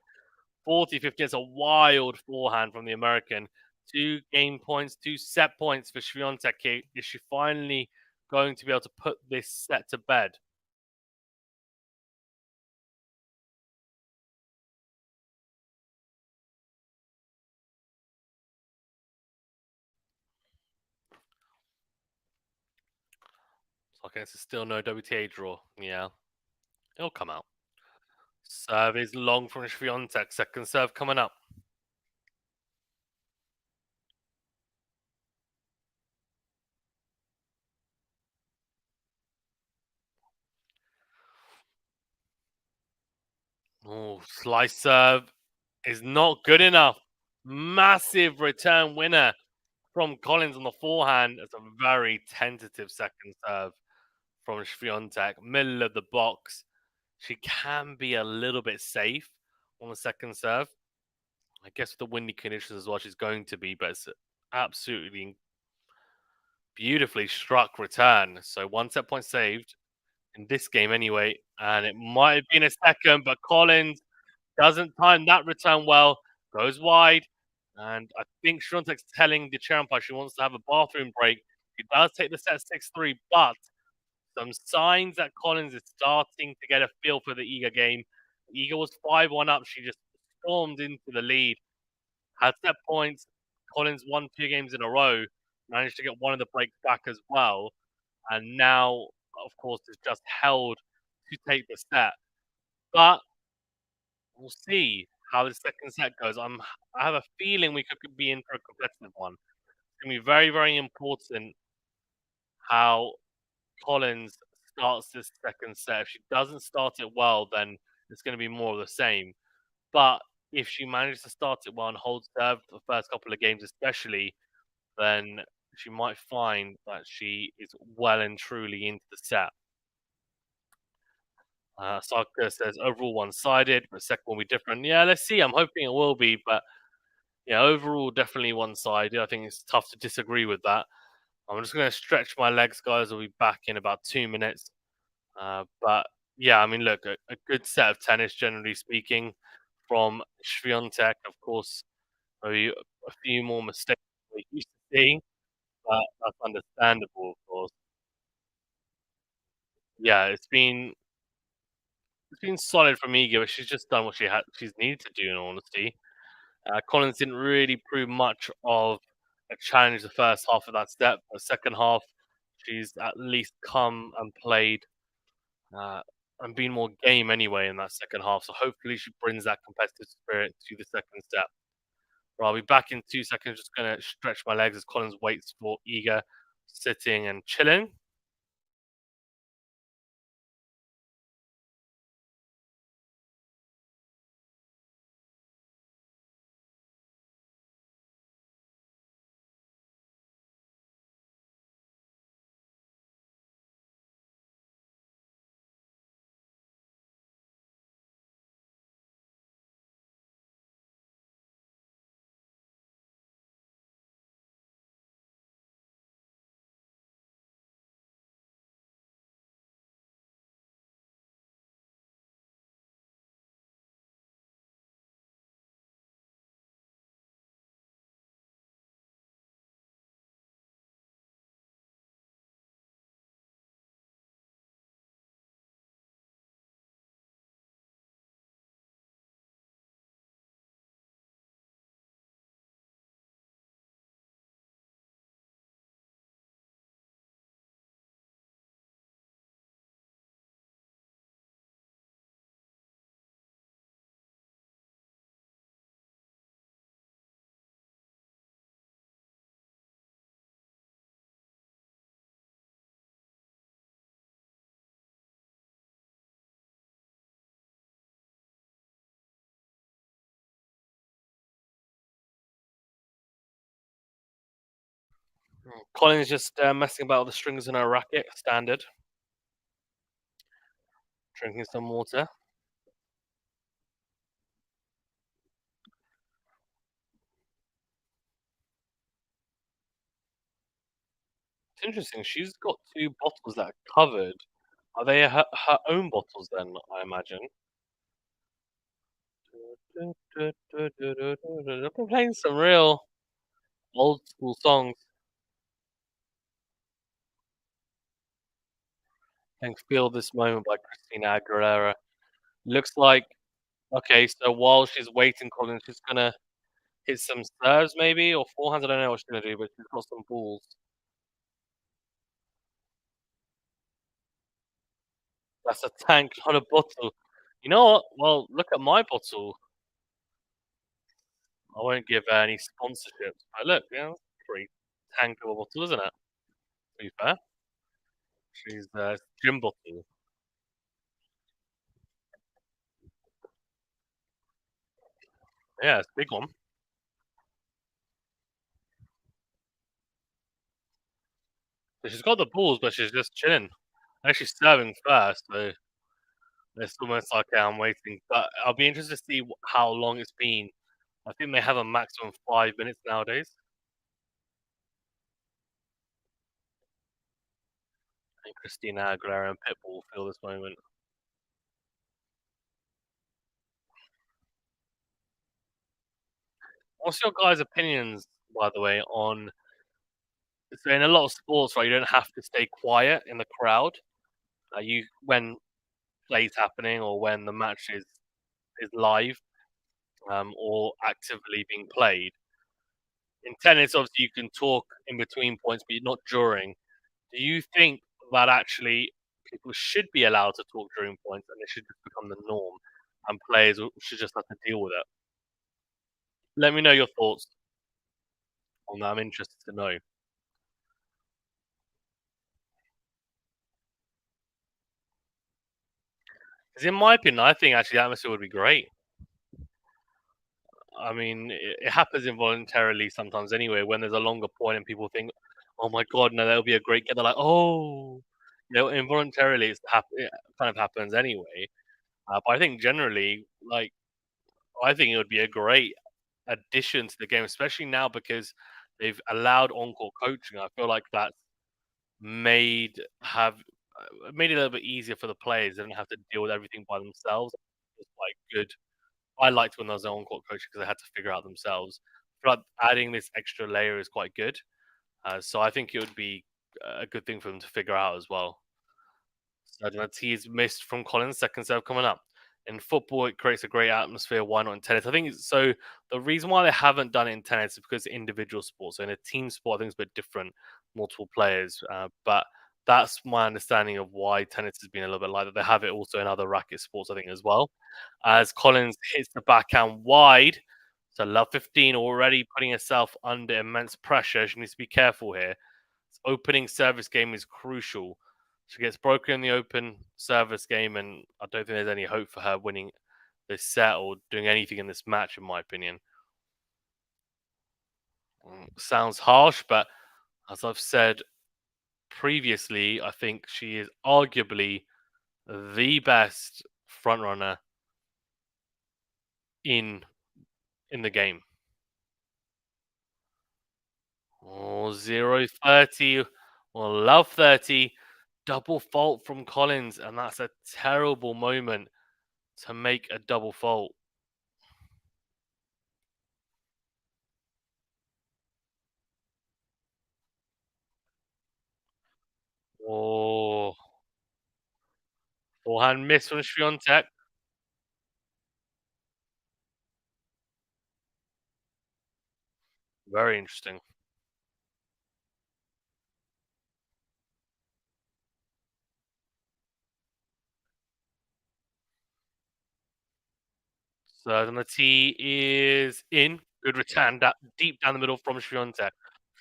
40-50. It's a wild forehand from the American. 2 game points, 2 set points for Swiatek. Is she finally going to be able to put this set to bed? Okay, it's still no WTA draw. Yeah, it'll come out. Serve is long from Swiatek. Second serve coming up. Oh, slice serve is not good enough. Massive return winner from Collins on the forehand. It's a very tentative second serve from Swiatek. Middle of the box. She can be a little bit safe on the second serve. I guess with the windy conditions as well, she's going to be, but it's absolutely beautifully struck return. So 1 set point saved. in this game anyway, and it might have been a second, but Collins doesn't time that return well, goes wide, and I think Swiatek's telling the chair umpire she wants to have a bathroom break. He does take the set 6-3, but some signs that Collins is starting to get a feel for the Iga game. Iga was 5-1 up. She just stormed into the lead, had set points. Collins won 2 games in a row, managed to get one of the breaks back as well, and now, of course, is just held to take the set. But we'll see how the second set goes. I have a feeling we could be in for a competitive one. It's gonna be very, very important how Collins starts this second set. If she doesn't start it well, then it's going to be more of the same. But if she manages to start it well and hold serve the first couple of games, especially, then she might find that she is well and truly into the set. Saka says overall one-sided, but second will be different. Yeah, let's see. I'm hoping it will be, but yeah, overall definitely one-sided. I think it's tough to disagree with that. I'm just going to stretch my legs, guys. I'll be back in about 2 minutes. But yeah, I mean, look, a good set of tennis, generally speaking, from Swiatek. Of course, maybe a few more mistakes we're used to seeing, but that's understandable, of course. Yeah, it's been solid from Iga, but she's just done what she's needed to do. In all honesty, Collins didn't really prove much of a challenge the first half of that set. The second half, she's at least come and played uh, and been more game anyway in that second half. So hopefully she brings that competitive spirit to the second step. But I'll be back in 2 seconds. Just gonna stretch my legs as Collins waits for Iga, sitting and chilling. Collins just messing about with the strings in her racket, standard. Drinking some water. It's interesting. She's got 2 bottles that are covered. Are they her own bottles then? I imagine. I've been playing some real old school songs. And Feel This Moment by Christina Aguilera. Looks like okay, so while she's waiting, Collins, she's gonna hit some serves maybe or forehands. I don't know what she's gonna do, but she's got some balls. That's a tank, not a bottle. You know what? Well, look at my bottle. I won't give her any sponsorships. But look, pretty tank of a bottle, isn't it? To be fair, she's gym bottle. Yeah, it's a big one. So she's got the balls, but she's just chilling. Actually, serving first, so it's almost like I'm waiting. But I'll be interested to see how long it's been. I think they have a maximum 5 minutes nowadays. And Christina Aguilera and Pitbull feel this moment. What's your guys' opinions, by the way, on so in a lot of sports, right, you don't have to stay quiet in the crowd. You when plays happening or when the match is live, or actively being played. In tennis, obviously, you can talk in between points, but not during. Do you think that actually people should be allowed to talk during points and it should just become the norm and players should just have to deal with it? Let me know your thoughts on that. I'm interested to know. Because in my opinion, I think actually the atmosphere would be great. I mean, it happens involuntarily sometimes anyway. When there's a longer point and people think, "Oh my god, no, that'll be a great get." They're like, "Oh," involuntarily it kind of happens anyway. But I think generally, like, I think it would be a great addition to the game, especially now because they've allowed on-court coaching. I feel like that's made have made it a little bit easier for the players. They don't have to deal with everything by themselves. It's quite good. I liked when there was no on-court coaching because they had to figure out themselves. But adding this extra layer is quite good. So I think it would be a good thing for them to figure out as well. So that's he's missed from Collins' second serve coming up. In football, it creates a great atmosphere. Why not in tennis? I think so. The reason why they haven't done it in tennis is because it's individual sports. So in a team sport, I think it's a bit different, multiple players. But that's my understanding of why tennis has been a little bit like that. They have it also in other racket sports, I think, as well. As Collins hits the backhand wide, so love 15 already putting herself under immense pressure. She needs to be careful here. Opening service game is crucial. She gets broken in the open service game, and I don't think there's any hope for her winning this set or doing anything in this match, in my opinion. Sounds harsh, but as I've said previously, I think she is arguably the best frontrunner in in the game. Oh, 0-30. Well, love 30. Double fault from Collins, and that's a terrible moment to make a double fault. Oh, forehand miss from Swiatek. Very interesting. So then the tee is in. Good return deep down the middle from Swiatek.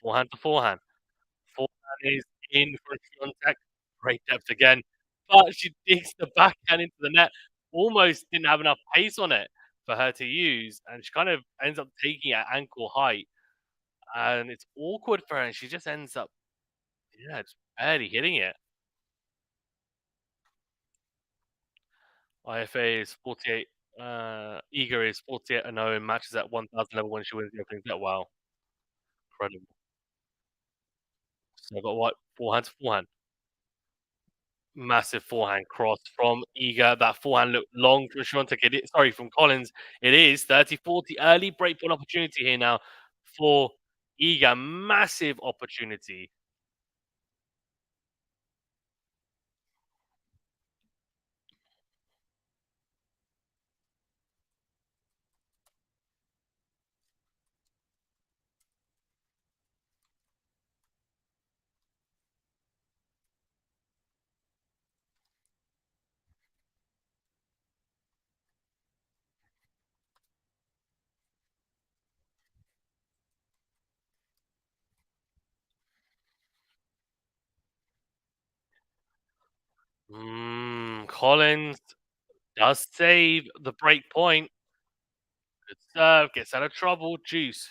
Forehand to forehand. Forehand is in for Swiatek. Great depth again. But she digs the backhand into the net. Almost didn't have enough pace on it for her to use. And she kind of ends up taking it at ankle height. And it's awkward for her. And she just ends up, yeah, just barely hitting it. IFA is 48. Eager is 48 and 0 in matches at 1,000 level when she wins the opening set. Wow, incredible. So I got what? Forehand to forehand. Massive forehand cross from Eager. That forehand looked long from Swiatek. Sorry, from Collins. It is 30-40. Early breakpoint opportunity here now for Eager. Massive opportunity. Collins does save the break point. Good serve. Gets out of trouble. Juice.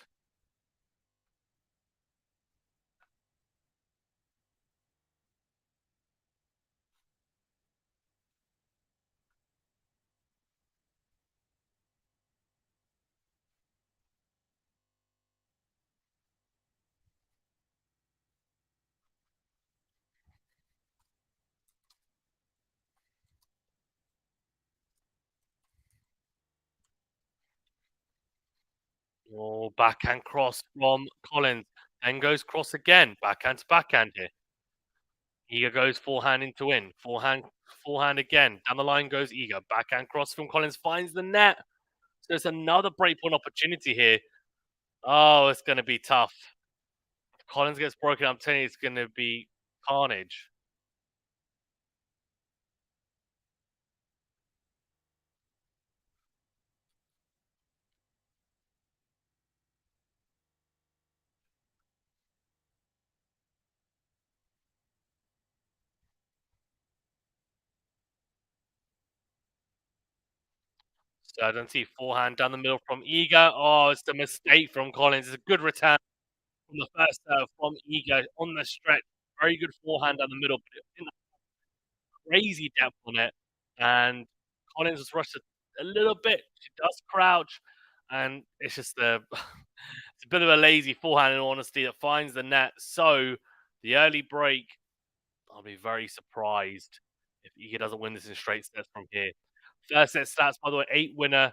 Oh, backhand cross from Collins. Then goes cross again. Backhand to backhand here. Iga goes forehand into win. Forehand again. Down the line goes Iga. Backhand cross from Collins finds the net. So there's another breakpoint opportunity here. Oh, it's going to be tough. If Collins gets broken, I'm telling you, it's going to be carnage. So I don't see forehand down the middle from Iga. Oh, it's a mistake from Collins. It's a good return from the first serve from Iga on the stretch. Very good forehand down the middle, but it didn't have crazy depth on it. And Collins was rushed a little bit. She does crouch, and it's just it's a bit of a lazy forehand in all honesty that finds the net. So the early break, I'll be very surprised if Iga doesn't win this in straight sets from here. First set stats, by the way, 8 winner.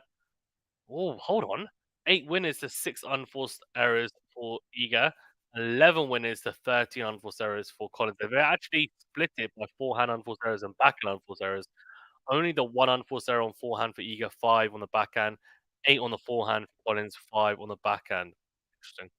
Oh, hold on. 8 winners to 6 unforced errors for Iga. 11 winners to 13 unforced errors for Collins. They've actually split it by forehand unforced errors and backhand unforced errors. Only the one unforced error on forehand for Iga, 5 on the backhand, 8 on the forehand for Collins, 5 on the backhand. Interesting.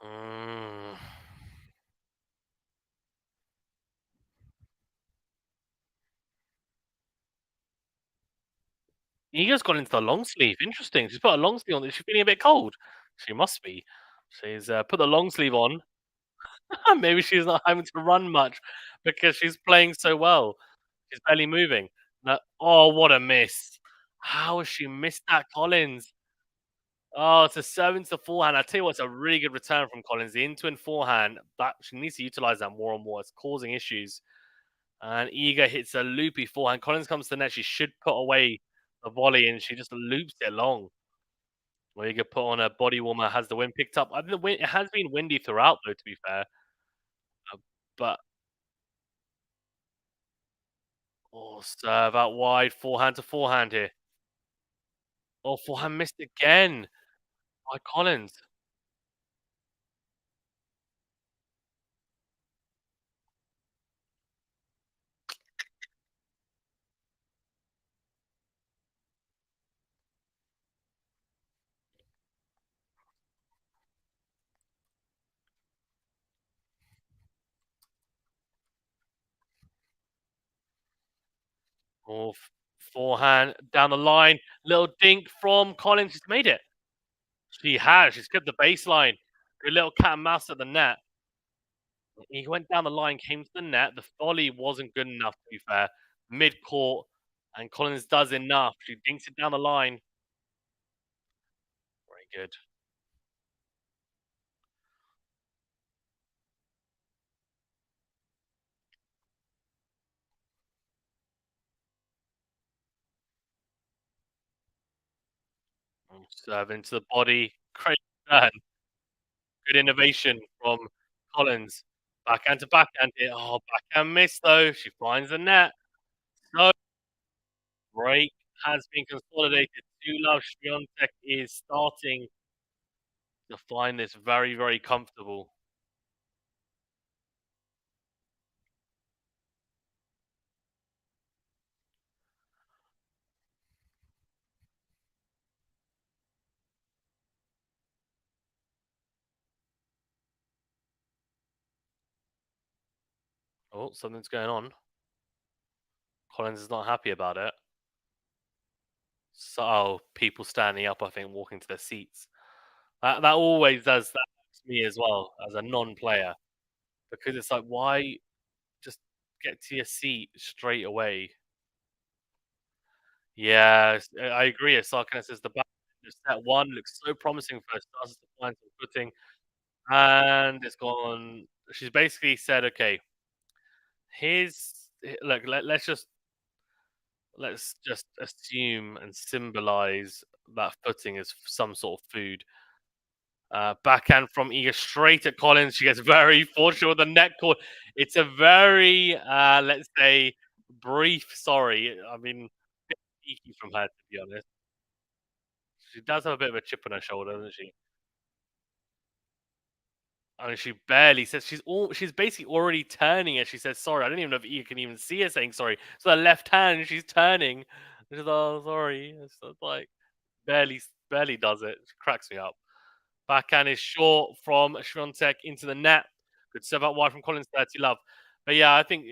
Mm. Iga's gone into the long sleeve. Interesting. She's put a long sleeve on. Is she feeling a bit cold? She must be. She's put the long sleeve on. Maybe she's not having to run much because she's playing so well. She's barely moving. No, oh, what a miss. How has she missed that, Collins? Oh, it's a 7 to forehand. I tell you what, it's a really good return from Collins. The into and forehand, that she needs to utilize that more and more. It's causing issues. And Iga hits a loopy forehand. Collins comes to the net. She should put away the volley and she just loops it long. Well, Iga put on a body warmer, has the wind picked up. I think the wind, it has been windy throughout, though, to be fair. Uh, But, oh, serve out wide, forehand to forehand here. Oh, forehand missed again by Collins. Oh, forehand down the line. Little dink from Collins. She's made it. She has. She's got the baseline. Good little cat and mouse at the net. He went down the line, came to the net. The volley wasn't good enough, to be fair. Mid court, and Collins does enough. She dinks it down the line. Very good. Serve into the body. Great turn. Good innovation from Collins. Backhand to backhand here. Oh, backhand miss though. She finds the net. So break has been consolidated. Love Swiatek is starting to find this very, very comfortable. Oh, something's going on. Collins is not happy about it. So, oh, people standing up, I think, walking to their seats. That always does that to me as well as a non-player because it's like, why just get to your seat straight away? Yes, I agree. Osaka says the back set one looks so promising for starters to find some footing, and it's gone. She's basically said, "Okay, look. Let's just assume and symbolize that footing is some sort of food." Backhand from Iga straight at Collins. She gets very fortunate with the net cord. It's a very, let's say, brief sorry. I mean, cheeky from her, to be honest. She does have a bit of a chip on her shoulder, doesn't she? I mean, she barely says she's basically already turning as she says sorry. I don't even know if you can even see her saying sorry. So her left hand, she's turning. She's like, oh sorry. It's like barely does it. It cracks me up. Backhand is short from Swiatek into the net. Good serve out wide from Collins. 30 love. But yeah, I think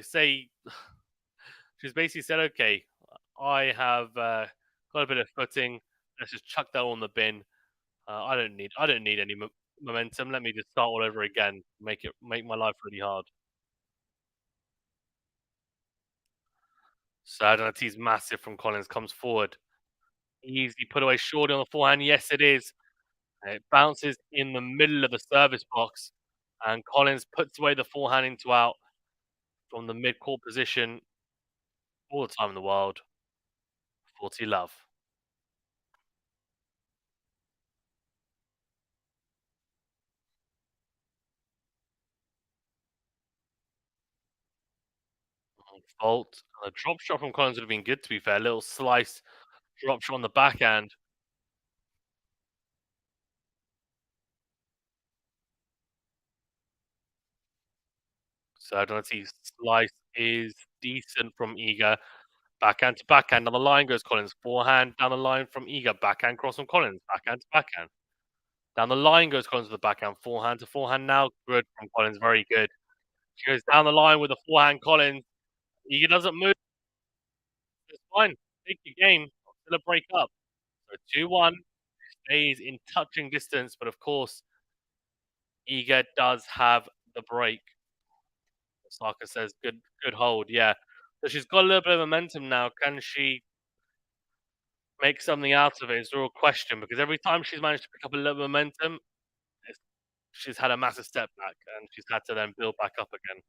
say she's basically said, okay, I have got a bit of footing. Let's just chuck that all in the bin. I don't need any momentum. Let me just start all over again. Make my life really hard. Sardanati's massive from Collins comes forward. Easy put away shorty on the forehand. Yes, it is. And it bounces in the middle of the service box, and Collins puts away the forehand into out from the mid court position. All the time in the world. 40 love. Fault. A drop shot from Collins would have been good, to be fair. A little slice drop shot on the backhand. So Donati's slice is decent from Iga. Backhand to backhand. Down the line goes Collins. Forehand down the line from Iga. Backhand cross from Collins. Backhand to backhand. Down the line goes Collins with the backhand. Forehand to forehand now. Good from Collins. Very good. She goes down the line with a forehand Collins. Iga doesn't move. It's fine. Take your game. Still a break up. So 2-1. Stays in touching distance, but of course, Iga does have the break. Osaka says, good hold, yeah. So she's got a little bit of momentum now. Can she make something out of it? Is the real question because every time she's managed to pick up a little momentum, it's, she's had a massive step back and she's had to then build back up again.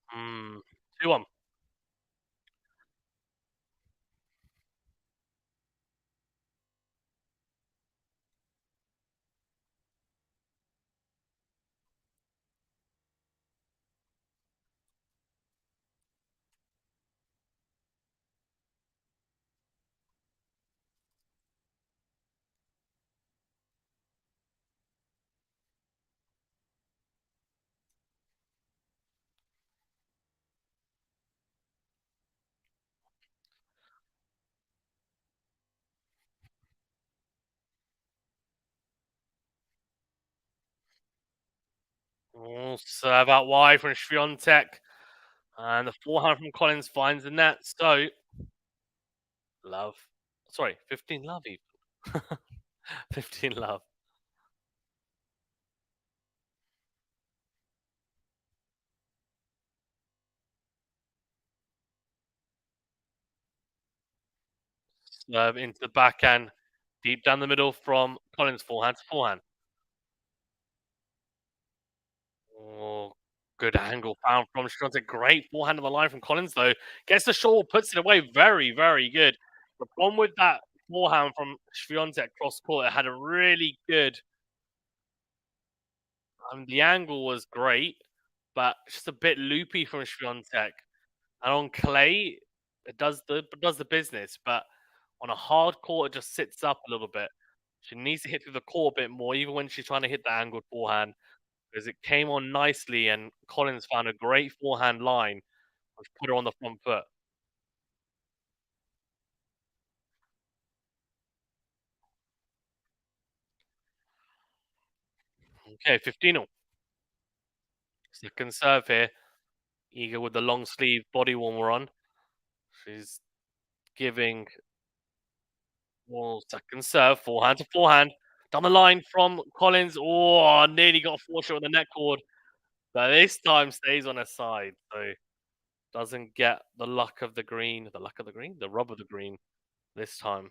Hmm. 2-1. Serve out wide from Swiatek. And the forehand from Collins finds the net. So, love. Sorry, 15 love even. 15 love. Serve into the backhand. Deep down the middle from Collins, forehand to forehand. Oh, good angle found from Swiatek. Great forehand on the line from Collins, though. Gets the short, puts it away. Very, very good. The problem with that forehand from Swiatek cross court, it had a really good. The angle was great, but just a bit loopy from Swiatek. And on clay, it does the business, but on a hard court, it just sits up a little bit. She needs to hit through the court a bit more, even when she's trying to hit the angled forehand, because it came on nicely, and Collins found a great forehand line, which put her on the front foot. Okay, 15 all. Second serve here. Eager with the long sleeve body warmer on. She's giving well, second serve, forehand to forehand. Down the line from Collins. Oh, nearly got a four shot on the net cord. But this time stays on her side. So doesn't get the luck of the green. The luck of the green? The rub of the green this time.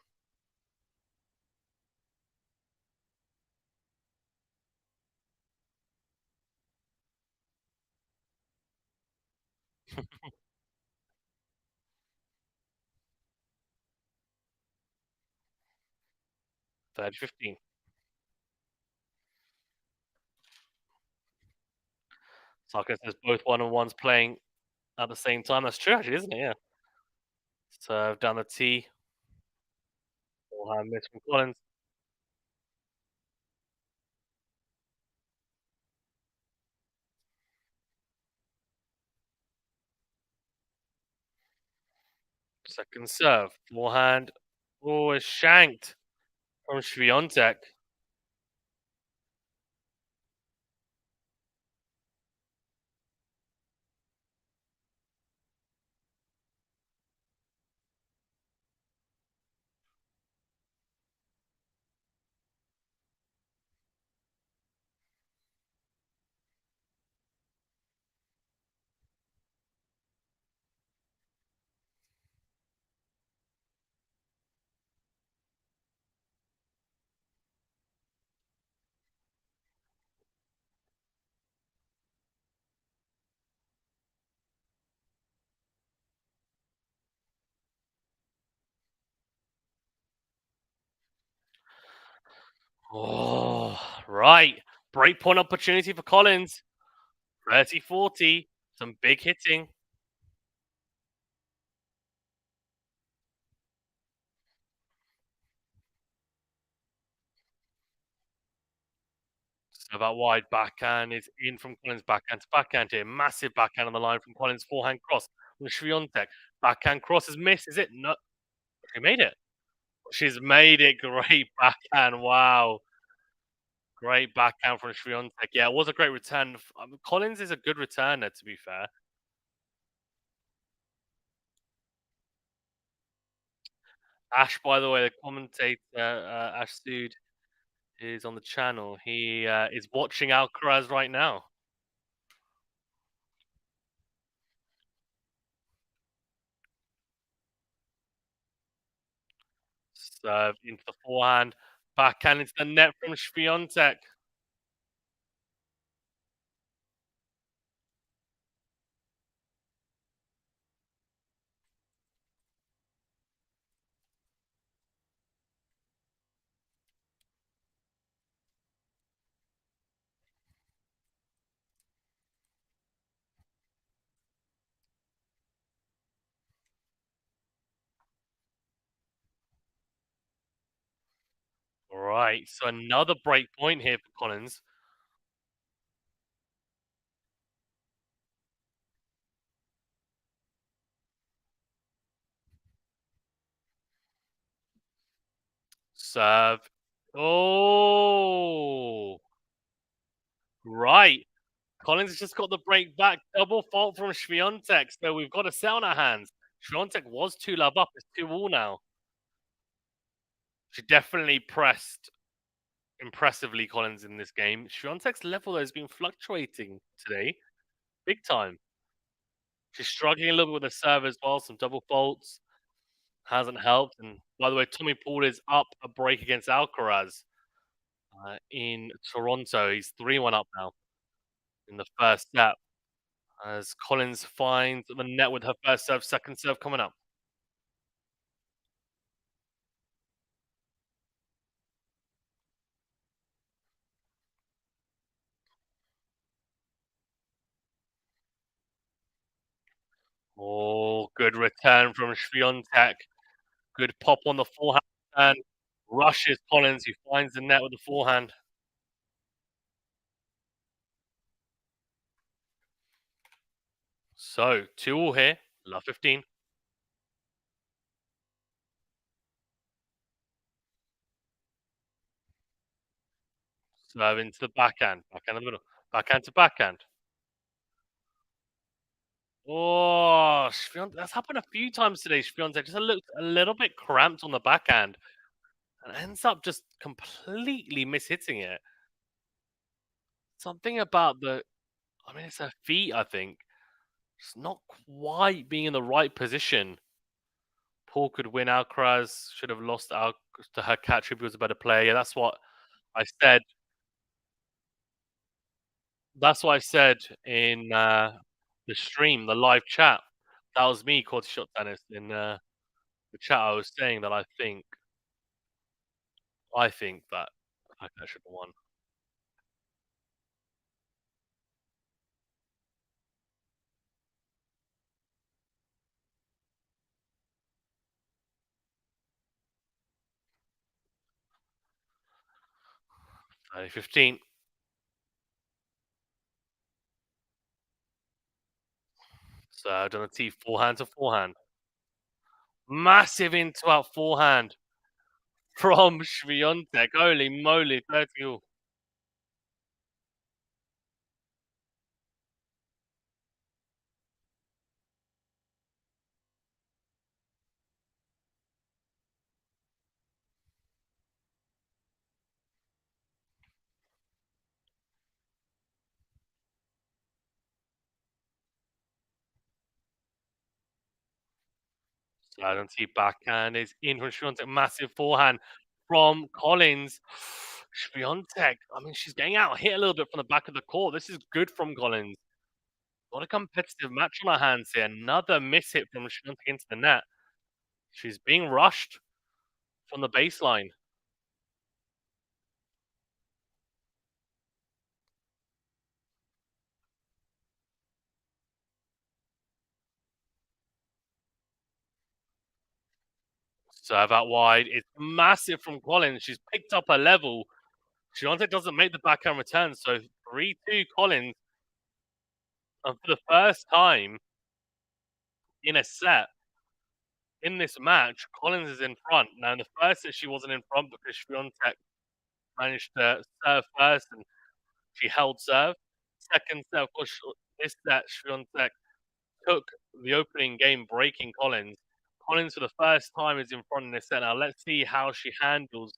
Third 15. Saka says both one on ones playing at the same time. That's true, actually, isn't it? Yeah. Serve down the tee. Forehand miss from Collins. Second serve. Forehand. Oh, it's shanked from Swiatek. Oh, right. Break point opportunity for Collins. 30-40. Some big hitting. So that wide backhand is in from Collins. Backhand to backhand here. Massive backhand on the line from Collins. Forehand cross from Swiatek. Backhand cross is missed. Is it? No. She made it. She's made it. Great backhand. Wow. Great backhand from Swiatek. Yeah, it was a great return. Collins is a good returner, to be fair. Ash, by the way, the commentator, Ash Sood, is on the channel. He is watching Alcaraz right now. Serve into the forehand. Backhand into the net from Swiatek. Right, so another break point here for Collins. Serve. Oh, right. Collins has just got the break back. Double fault from Swiatek. So we've got a set on our hands. Swiatek was 2 love up. It's 2 all now. She definitely pressed impressively Collins in this game. Swiatek's level though has been fluctuating today, big time. She's struggling a little bit with the serve as well, some double faults. Hasn't helped. And by the way, Tommy Paul is up a break against Alcaraz in Toronto. He's 3-1 up now in the first set as Collins finds the net with her first serve, second serve coming up. Oh, good return from Swiatek. Good pop on the forehand and rushes Collins, who finds the net with the forehand. So, 2-all here, love 15. Serve into the backhand, backhand in the middle, backhand to backhand. Oh, that's happened a few times today. Swiatek just looked a little bit cramped on the backhand and ends up just completely mishitting it. Something about it's her feet, I think. It's not quite being in the right position. Paul could win. Alcaraz should have lost out to her catch if he was a better player. Yeah, I said. That's what I said in the stream, the live chat. That was me, QualityShot Dennis, in the chat. I was saying that I think that I should have won. So 15. So done a T forehand to forehand. Massive into out forehand from Swiatek. Holy moly, 30 all. So I don't see backhand is in from Swiatek. Massive forehand from Collins. Swiatek, I mean, she's getting out hit a little bit from the back of the court. This is good from Collins. What a competitive match on her hands here. Another miss hit from Swiatek into the net. She's being rushed from the baseline. Serve out wide. It's massive from Collins. She's picked up her level. Swiatek doesn't make the backhand return. So 3-2 Collins. And for the first time in a set in this match, Collins is in front. Now, in the first set, she wasn't in front because Swiatek managed to serve first and she held serve. Second set, of course, this set, Swiatek took the opening game, breaking Collins. Collins, for the first time, is in front in this set. Now, let's see how she handles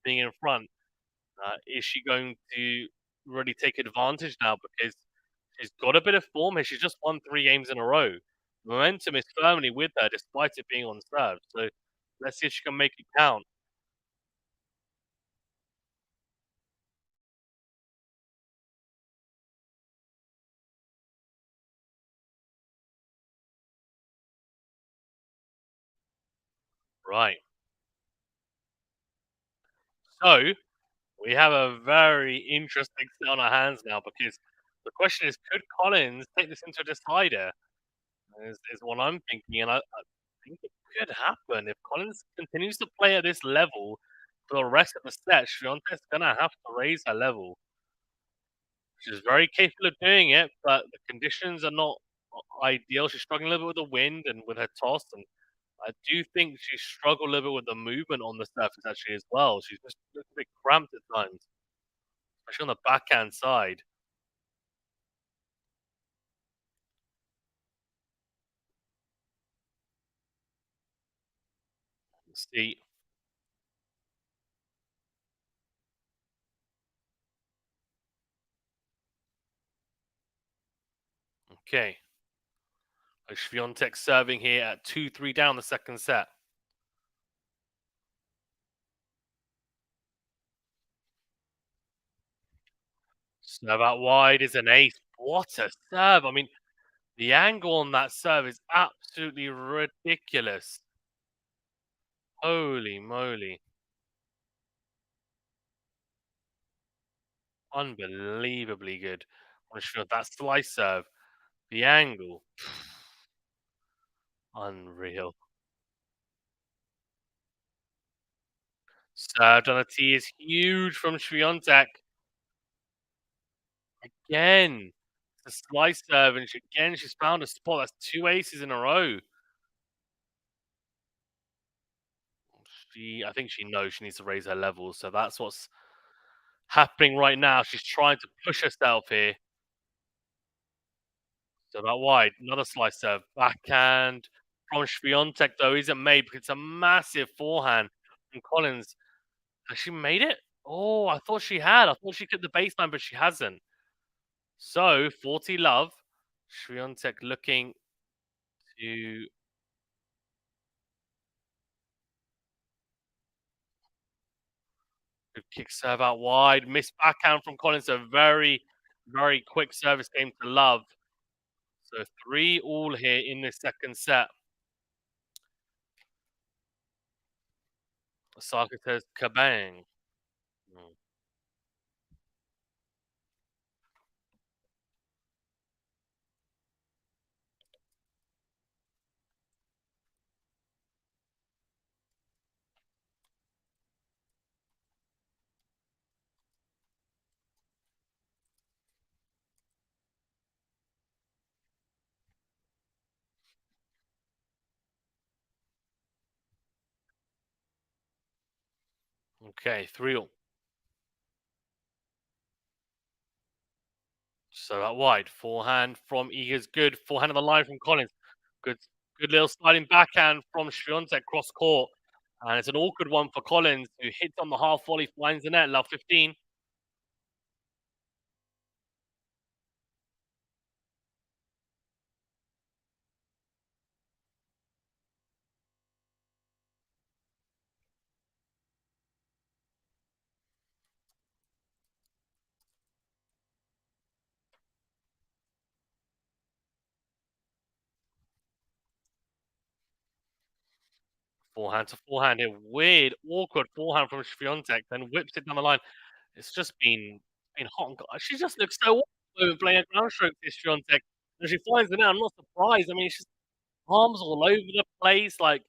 being in front. Is she going to really take advantage now? Because she's got a bit of form here. She's just won 3 games in a row. Momentum is firmly with her, despite it being on serve. So let's see if she can make it count. Right. So we have a very interesting set on our hands now because the question is, could Collins take this into a decider? Is what I'm thinking, and I think it could happen if Collins continues to play at this level for the rest of the set. Swiatek's gonna have to raise her level. She's very capable of doing it, but the conditions are not ideal. She's struggling a little bit with the wind and with her toss, and I do think she struggled a little bit with the movement on the surface actually as well. She's just looks a bit cramped at times, especially on the backhand side. Let's see. Okay. Swiatek serving here at 2-3 down the second set. Serve out wide is an ace. What a serve! I mean, the angle on that serve is absolutely ridiculous. Holy moly. Unbelievably good. I'm sure that slice serve, the angle, unreal. Served on a tee is huge from Swiatek. Again, the slice serve, and she's found a spot. That's 2 aces in a row. I think she knows she needs to raise her level, so that's what's happening right now. She's trying to push herself here. So that wide, another slice serve, backhand from Swiatek though isn't made because it's a massive forehand from Collins. Has she made it? Oh, I thought she had. I thought she hit the baseline, but she hasn't. So 40 love. Swiatek looking to good kick serve out wide. Missed backhand from Collins. A very, very quick service game to love. So 3 all here in the second set. Osaka says kabang. Mm. Okay, 3 all. So out wide. Forehand from Iga's good. Forehand on the line from Collins. Good good little sliding backhand from Swiatek cross court. And it's an awkward one for Collins who hits on the half volley, finds the net, love 15. Forehand to forehand here. Weird, awkward forehand from Swiatek, then whips it down the line. It's just been hot and she just looks so awkward playing a ground stroke, this Swiatek. And she finds the net. I'm not surprised. I mean, it's just arms all over the place, like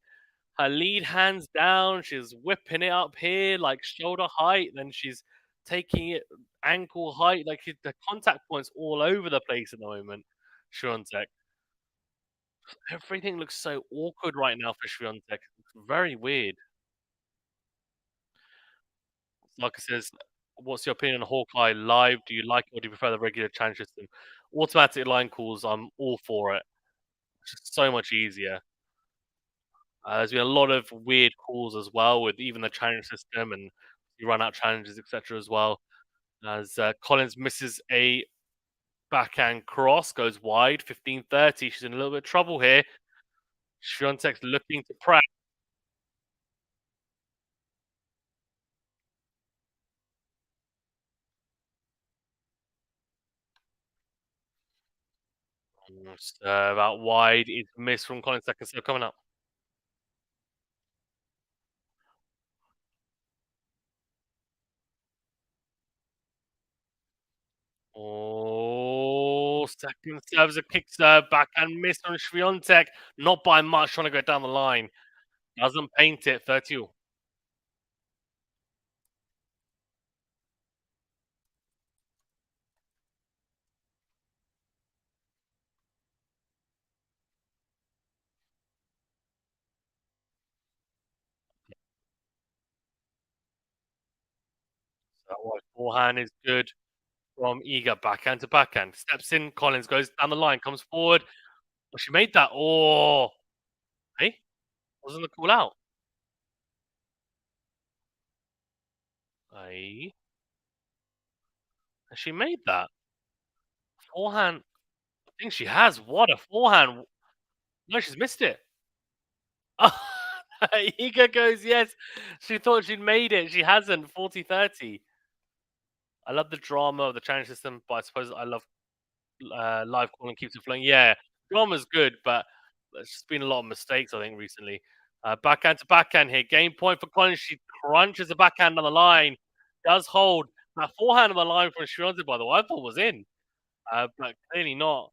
her lead hands down. She's whipping it up here, like shoulder height. Then she's taking it ankle height. Like the contact points all over the place at the moment. Swiatek. Everything looks so awkward right now for Swiatek. It's very weird. Marcus says, "What's your opinion on Hawkeye live? Do you like it or do you prefer the regular challenge system? Automatic line calls, I'm all for it. It's just so much easier. There's been a lot of weird calls as well with even the challenge system, and you run out challenges, etc. as well. As Collins misses a backhand cross, goes wide, 15-30. She's in a little bit of trouble here. Swiatek's looking to press. Serve out wide. It's missed from Collins. Second serve coming up. Oh, second serve is a kick serve, backhand miss on Swiatek. Not by much, trying to go down the line. Doesn't paint it, 30. That one forehand is good from Iga. Backhand to backhand. Steps in, Collins goes down the line, comes forward. Oh, she made that. Oh, hey, wasn't the call out? Hey, has she made that? Forehand. I think she has. What a forehand. No, she's missed it. Iga goes, yes. She thought she'd made it. She hasn't. 40-30. I love the drama of the challenge system, but I suppose I love live calling keeps it flowing. Yeah, drama's good, but there's just been a lot of mistakes I think recently. Backhand to backhand here. Game point for Collins. She crunches the backhand on the line. Does hold that forehand on the line from Swiatek, by the way. I thought was in, but clearly not.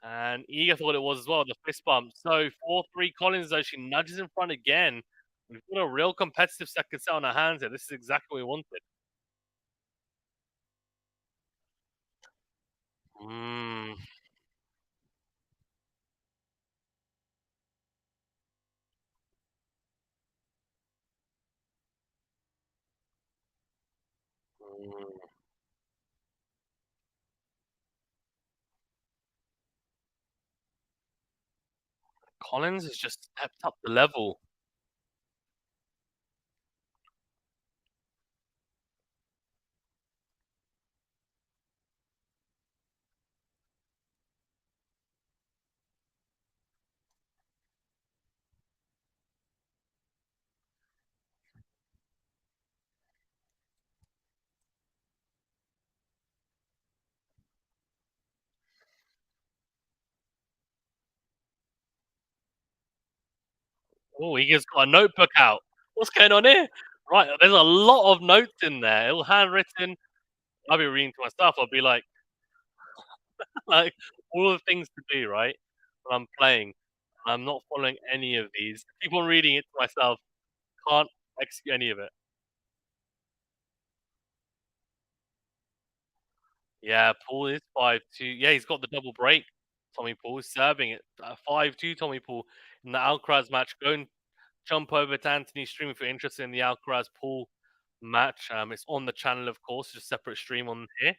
And Iga thought it was as well. The fist bump. So 4-3 Collins though. She nudges in front again. We've got a real competitive second set on our hands here. This is exactly what we wanted. Mm, mm. Collins has just stepped up the level. Oh, he just got a notebook out. What's going on here? Right, there's a lot of notes in there, all handwritten. I'll be reading to myself. I'll be like, like all the things to do, right? When I'm playing. I'm not following any of these. Keep on reading it to myself. Can't execute any of it. Yeah, Paul is 5-2. Yeah, he's got the double break. Tommy Paul is serving it. 5-2 Tommy Paul in the Alcaraz match. Go and jump over to Anthony's stream if you're interested in the Alcaraz Paul match. It's on the channel, of course, just separate stream on here.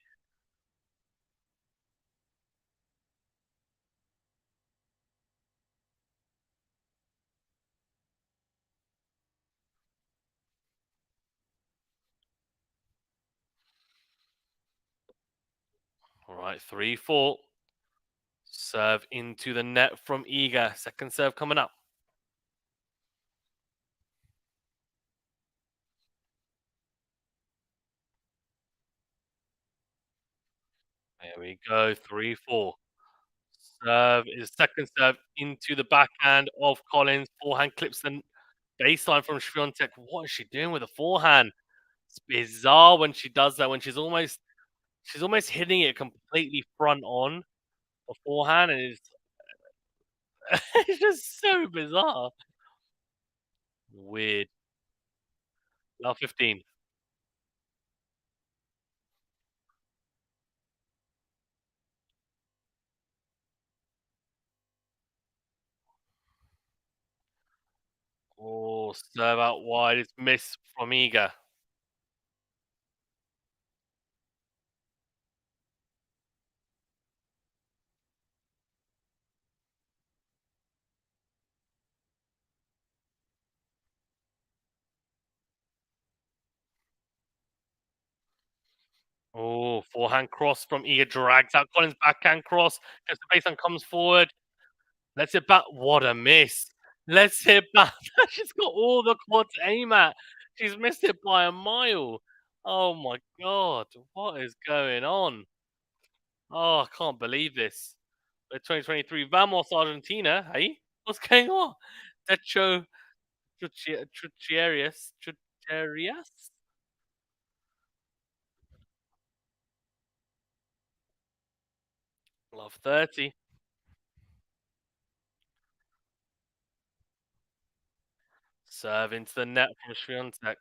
All right, 3-4. Serve into the net from Iga. Second serve coming up. There we go. 3-4. Serve is second serve into the backhand of Collins. Forehand clips the baseline from Swiatek. What is she doing with a forehand? It's bizarre when she does that. When she's almost hitting it completely front on the forehand, and it's just so bizarre. Weird. Now 15. Oh, serve out wide. It's missed from Iga. Oh, forehand cross from Iga drags out Collins' backhand cross. Gets the baseline, comes forward. Let's hit back. What a miss. Let's hit back. She's got all the quad to aim at. She's missed it by a mile. Oh my god. What is going on? Oh, I can't believe this. The 2023 Vamos Argentina, hey? What's going on? Techo Trucherius. Trucherius? Love 30. Serve into the net from Swiatek.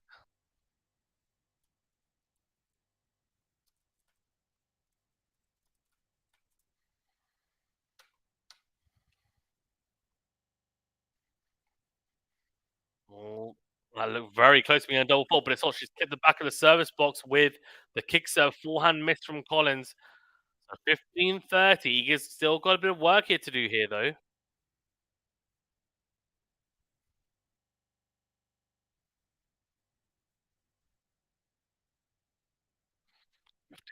Oh, that looked very close to being a double fault, but it's not. She's hit the back of the service box with the kick serve, forehand miss from Collins. So 15-30. He's still got a bit of work here to do here, though.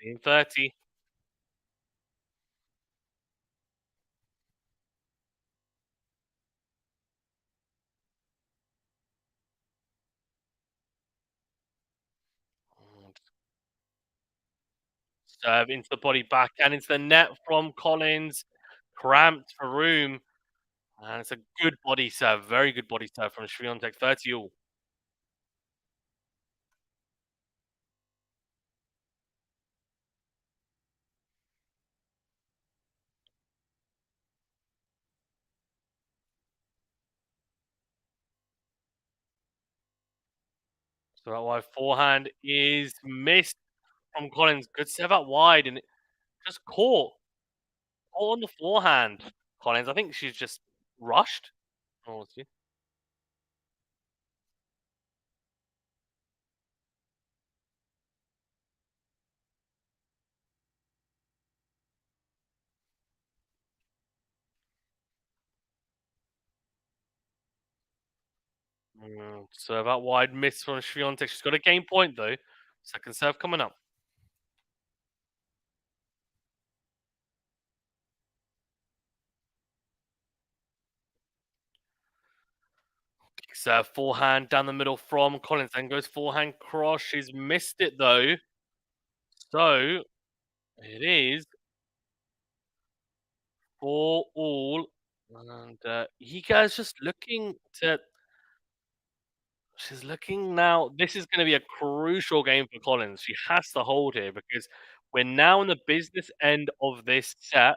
15-30. serve into the body back and into the net from Collins. Cramped for room. And it's a good body serve. Very good body serve from Swiatek. 30 all. So that wide forehand is missed from Collins. Good serve out wide and it just caught on the forehand. Collins, I think she's just rushed. Oh, serve out wide, miss from Swiatek. She's got a game point though. Second serve coming up. Serve forehand down the middle from Collins, then goes forehand cross. She's missed it though. So it is 4 all. And Iga's just looking to. She's looking now. This is going to be a crucial game for Collins. She has to hold here because we're now in the business end of this set.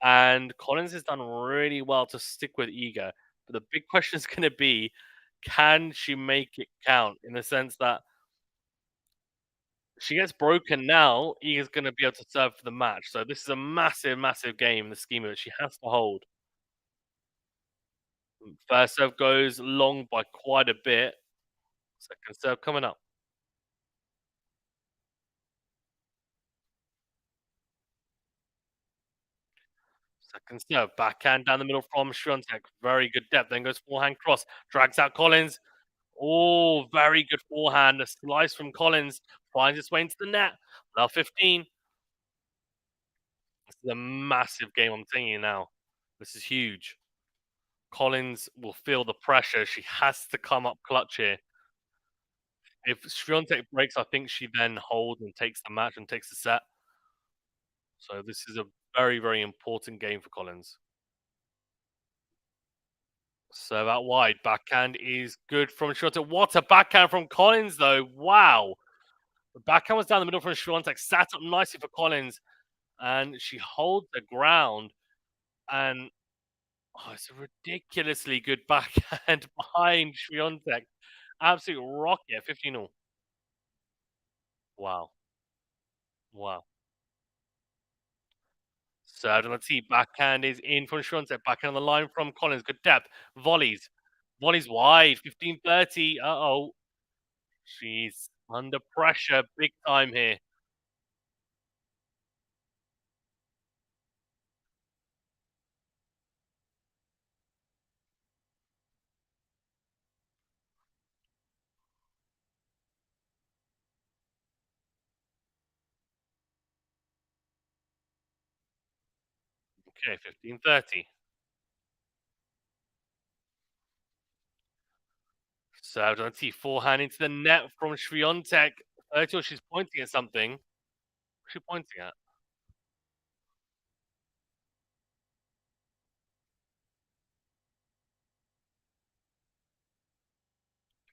And Collins has done really well to stick with Iga. But the big question is going to be, can she make it count? In the sense that she gets broken now, Iga's going to be able to serve for the match. So this is a massive, massive game in the scheme of it. She has to hold. First serve goes long by quite a bit. Second serve coming up. Second serve, backhand down the middle from Swiatek. Very good depth. Then goes forehand cross. Drags out Collins. Oh, very good forehand. A slice from Collins. Finds its way into the net. Now 15. This is a massive game, I'm telling you now. This is huge. Collins will feel the pressure. She has to come up clutch here. If Swiatek breaks, I think she then holds and takes the match and takes the set. So this is a very, very important game for Collins. Serve out wide. Backhand is good from Swiatek. What a backhand from Collins, though. Wow. The backhand was down the middle from Swiatek. Sat up nicely for Collins. And she holds the ground. And it's a ridiculously good backhand behind Swiatek. Absolute rocket. 15 all. Wow. Wow. Served on the tee. Backhand is in from Swiatek. Backhand on the line from Collins. Good depth. Volleys. Volleys wide. 15-30. Uh-oh. She's under pressure big time here. Okay, 15-30. Served on the tee. Forehand into the net from Swiatek. 30, she's pointing at something. What's she pointing at?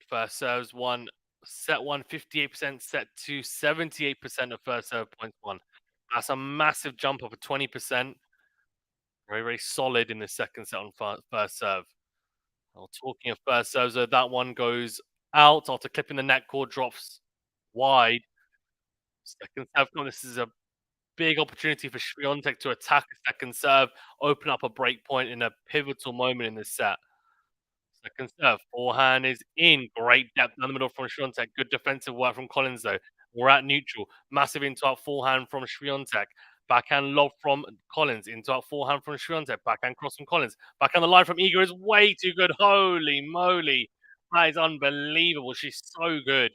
First serves one, set one, 58%, set two, 78% of first serve points won. That's a massive jump up of 20%. Very, very solid in the second set on first serve. Well, talking of first serves, that one goes out after clipping the net cord, drops wide. Second serve, this is a big opportunity for Swiatek to attack a second serve, open up a break point in a pivotal moment in this set. Second serve, forehand is in. Great depth down the middle from Swiatek. Good defensive work from Collins, though. We're at neutral. Massive into our forehand from Swiatek. Backhand lob from Collins. Into our forehand from Swiatek. Backhand cross from Collins. Backhand the line from Iga is way too good. Holy moly. That is unbelievable. She's so good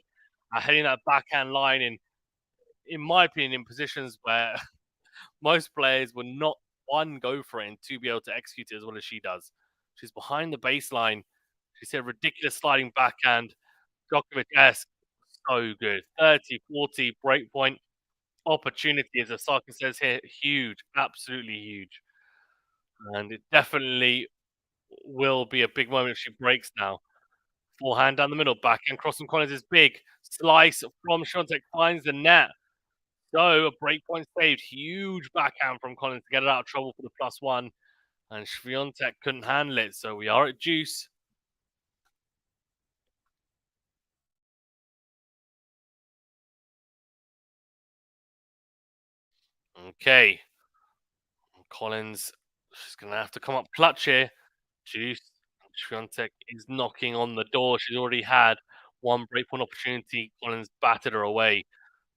at hitting that backhand line in my opinion, in positions where most players would not, one, go for it, and two, be able to execute it as well as she does. She's behind the baseline. She's a ridiculous sliding backhand. Djokovic-esque. So good. 30-40 break point. opportunity, as Osaka says here, huge, absolutely huge. And it definitely will be a big moment if she breaks now. Forehand down the middle, backhand cross from Collins is big. Slice from Swiatek finds the net. So a break point saved. Huge backhand from Collins to get it out of trouble for the +1. And Swiatek couldn't handle it. So we are at deuce. Okay. Collins, she's going to have to come up clutch here. Juice. Swiatek is knocking on the door. She's already had one breakpoint opportunity. Collins battered her away.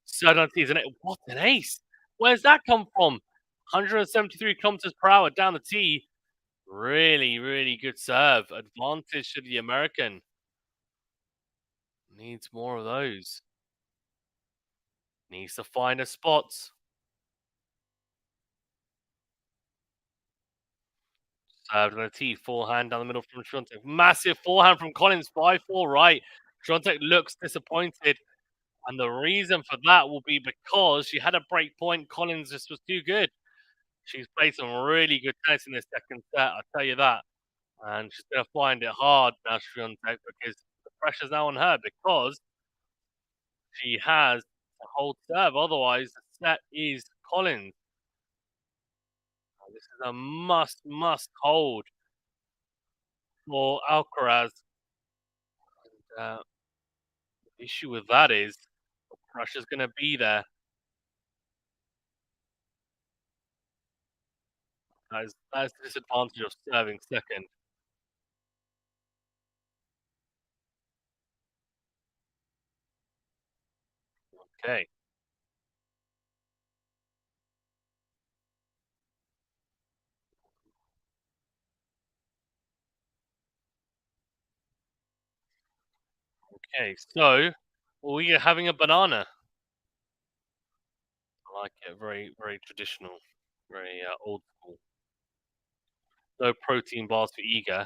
Certainty is an what an ace! Where's that come from? 173 kilometers per hour down the tee. Really, really good serve. Advantage to the American. Needs more of those. Needs to find a spots. Served on a tee. Forehand down the middle from Swiatek. Massive forehand from Collins. 5-4 right. Swiatek looks disappointed. And the reason for that will be because she had a break point. Collins just was too good. She's played some really good tennis in this second set, I'll tell you that. And she's going to find it hard now, Swiatek, because the pressure's now on her because she has to hold serve. Otherwise, the set is Collins. This is a must hold for Alcaraz. The issue with that is the pressure's going to be there. That is the disadvantage of serving second. Okay. Okay. So, we are having a banana. I like it. Very, very traditional. Very old school. No protein bars for eager.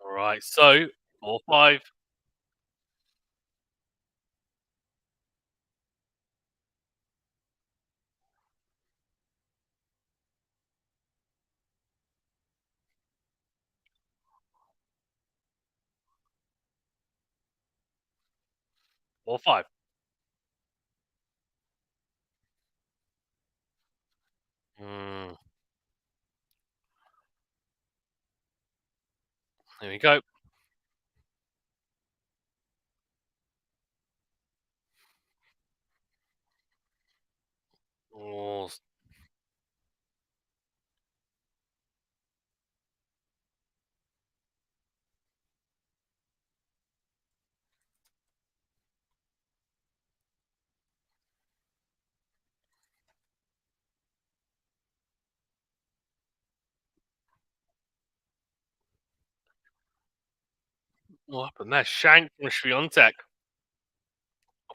All right. So, 4-5. 4-5. Mm, there we go. Oh, what happened there? Shank from Swiatek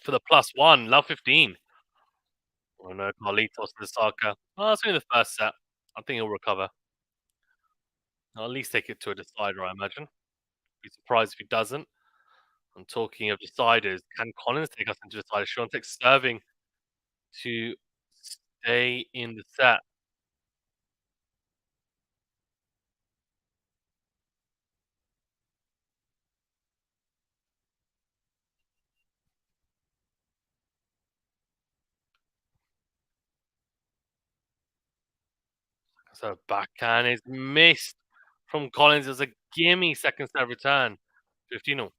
for the +1. Love 15. Oh no, Carlitos to Saka. Oh, it's only the first set. I think he'll recover. I'll at least take it to a decider, I imagine. Be surprised if he doesn't. I'm talking of deciders. Can Collins take us into deciders? Swiatek's serving to stay in the set. So backhand is missed from Collins. As a gimme second set return. 15 all.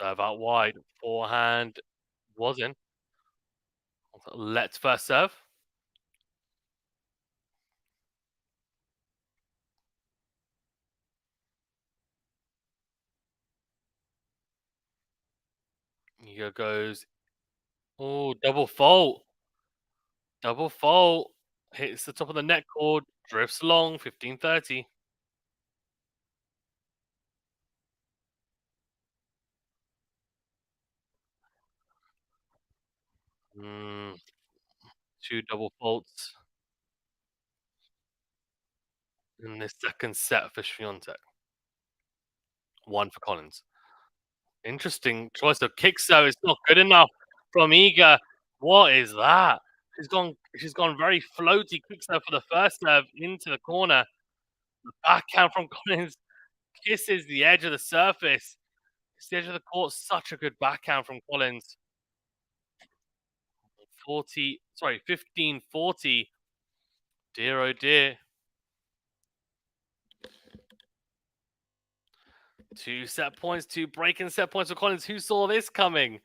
Serve out wide. Forehand was in. Let's first serve. Iga goes, oh, double fault. Double fault. Hits the top of the net cord, drifts long, 15-30. Mm, two double faults in the second set for Swiatek. One for Collins. Interesting choice of kick serve. It's not good enough from Iga. What is that? She's gone very floaty kick serve for the first serve into the corner. The backhand from Collins kisses the edge of the surface. It's the edge of the court. Such a good backhand from Collins. 15-40. Dear oh dear. Two set points, two breaking set points for Collins. Who saw this coming?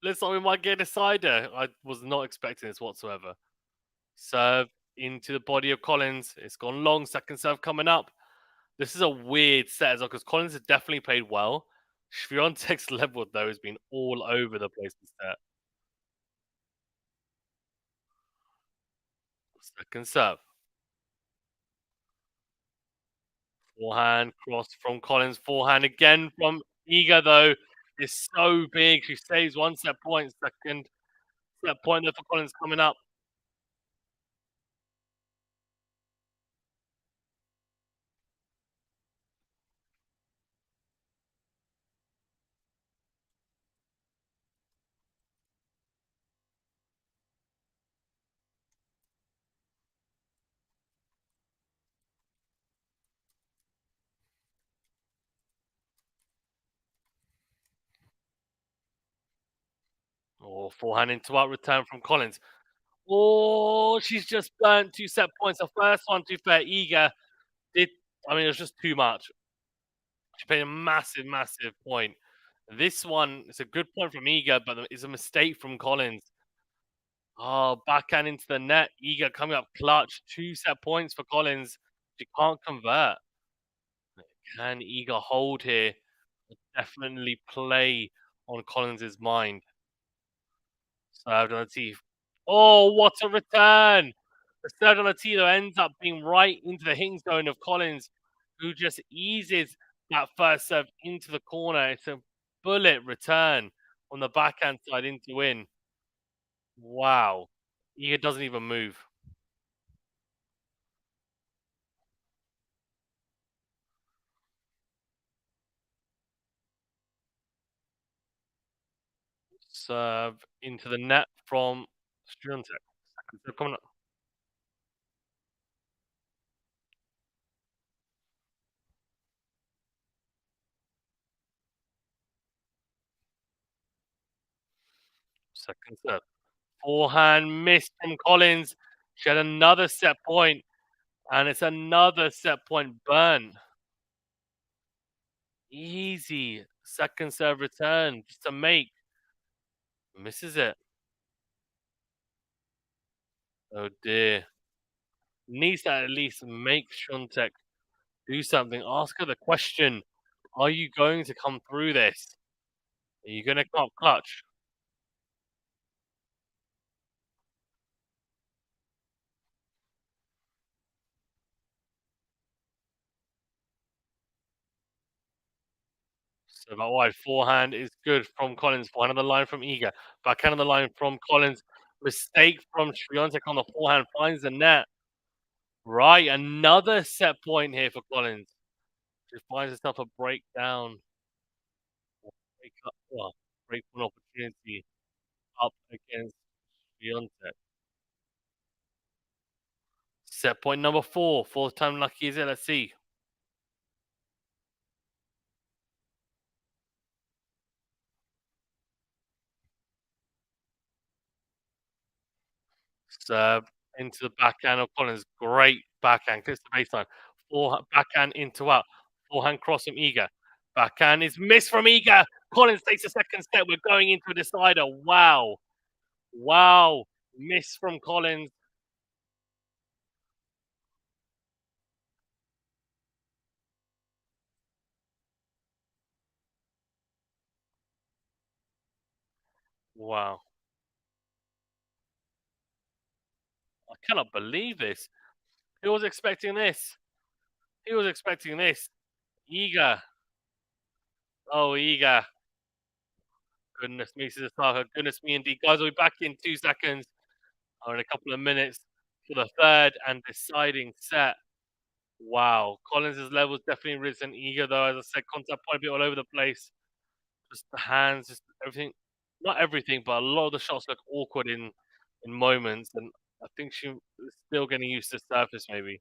Looks like we might get a decider. I was not expecting this whatsoever. Serve into the body of Collins. It's gone long. Second serve coming up. This is a weird set as well because Collins has definitely played well. Swiatek's level, though, has been all over the place this set. Second serve. Forehand cross from Collins. Forehand again from Iga, though. Is so big. She saves one set point. Second set point there for Collins coming up. Oh, forehand into out return from Collins. Oh, she's just burnt two set points. The first one, to be fair, Iga did. I mean, it was just too much. She played a massive, massive point. This one, it's a good point from Iga, but it's a mistake from Collins. Oh, backhand into the net. Iga coming up clutch. Two set points for Collins. She can't convert. Can Iga hold here? Definitely play on Collins's mind. Served on the tee. Oh, what a return! The serve on the tee though ends up being right into the hitting zone of Collins, who just eases that first serve into the corner. It's a bullet return on the backhand side into in. Wow. Iga doesn't even move. Serve into the net from Swiatek. Second serve coming up. Second serve. Forehand missed from Collins. She had another set point, and it's another set point burn. Easy. Second serve return just to make. Misses it. Oh dear. Needs to at least make Swiatek do something. Ask her the question. Are you going to come through this? Are you going to come up clutch? So that wide forehand is good from Collins. Forehand on the line from Iga. Backhand on the line from Collins. Mistake from Swiatek on the forehand. Finds the net. Right. Another set point here for Collins. She finds herself a breakdown. Break up. Well, break one opportunity up against Swiatek. Set point number four. Fourth time lucky is it? Let's see. Serve into the backhand of Collins. Great backhand. Clears the baseline. Backhand into out. Forehand cross from Iga. Backhand is missed from Iga. Collins takes a second step. We're going into a decider. Wow. Wow. Miss from Collins. Wow. I cannot believe this. Who was expecting this? Who was expecting this? Iga. Oh, Iga. Goodness me, Sasaka. Goodness me, indeed. Guys, we'll be back in 2 seconds or in a couple of minutes for the third and deciding set. Wow. Collins' level's definitely risen. Iga, though, as I said, contact point a bit all over the place. Just the hands, just everything. Not everything, but a lot of the shots look awkward in moments. And I think she's still getting used to the surface, maybe.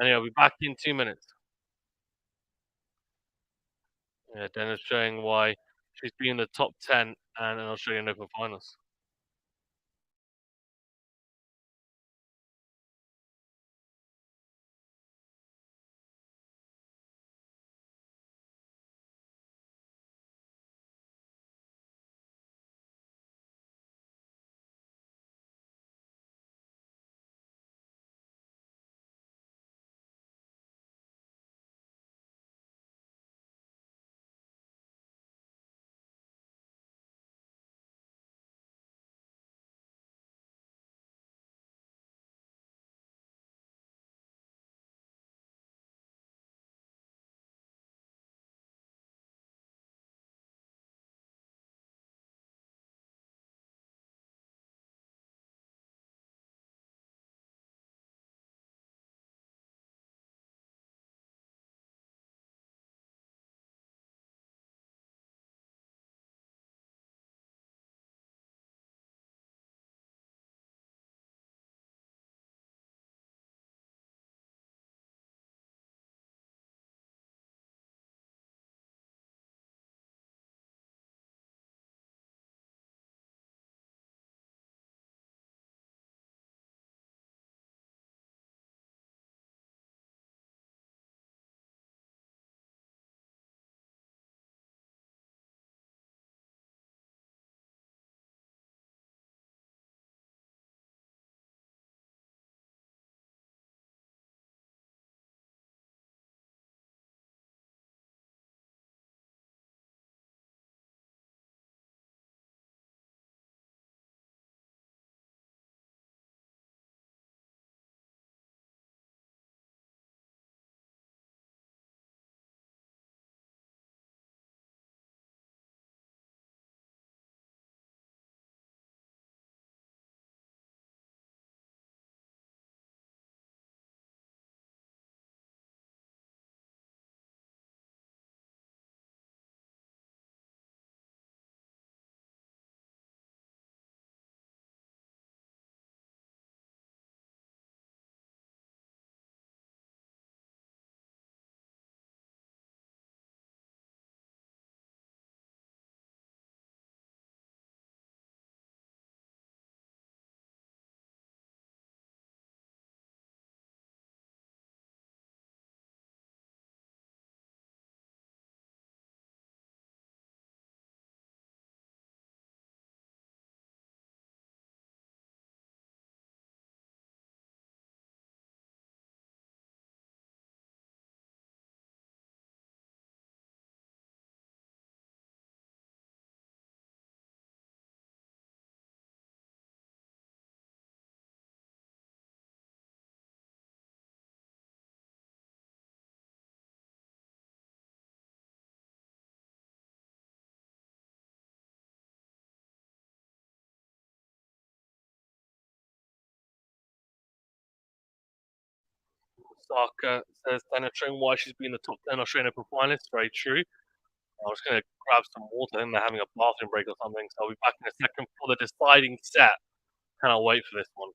Anyway, I'll be back in 2 minutes. Yeah, Dennis showing why she's been in the top 10 and an Australian Open finals. Saka says Danielle showing why she's been in the top 10 Australian Open finalists. Very true. I'm just going to grab some water. I think they're having a bathroom break or something. So I'll be back in a second for the deciding set. Cannot wait for this one.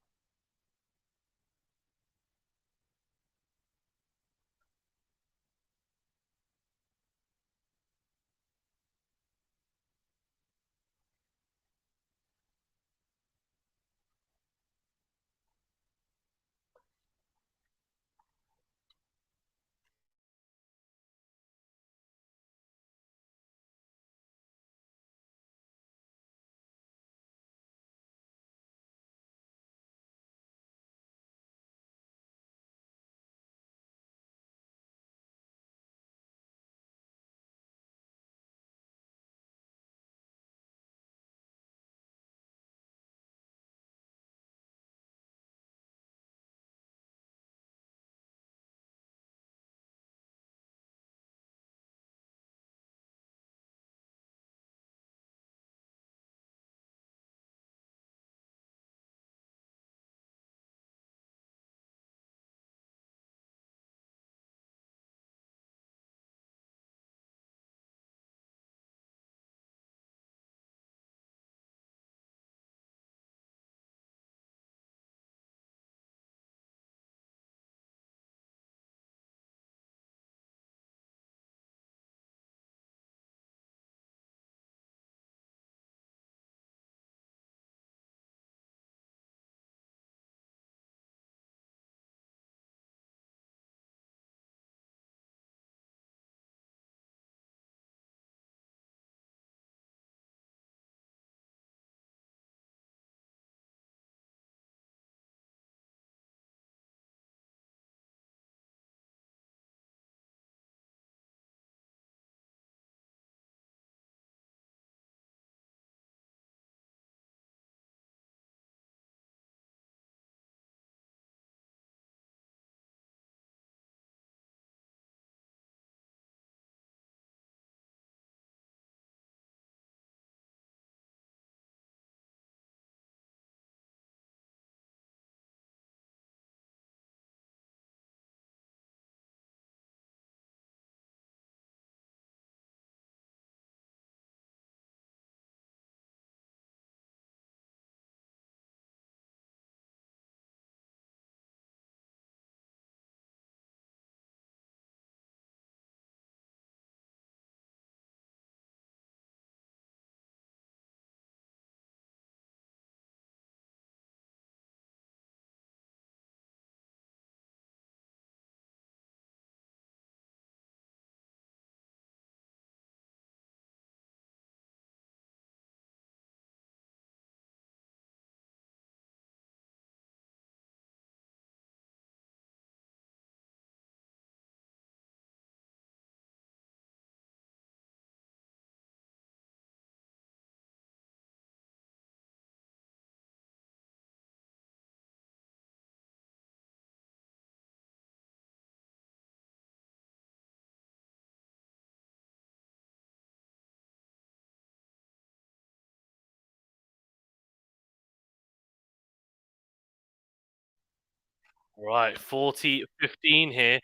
Right, 40-15 here.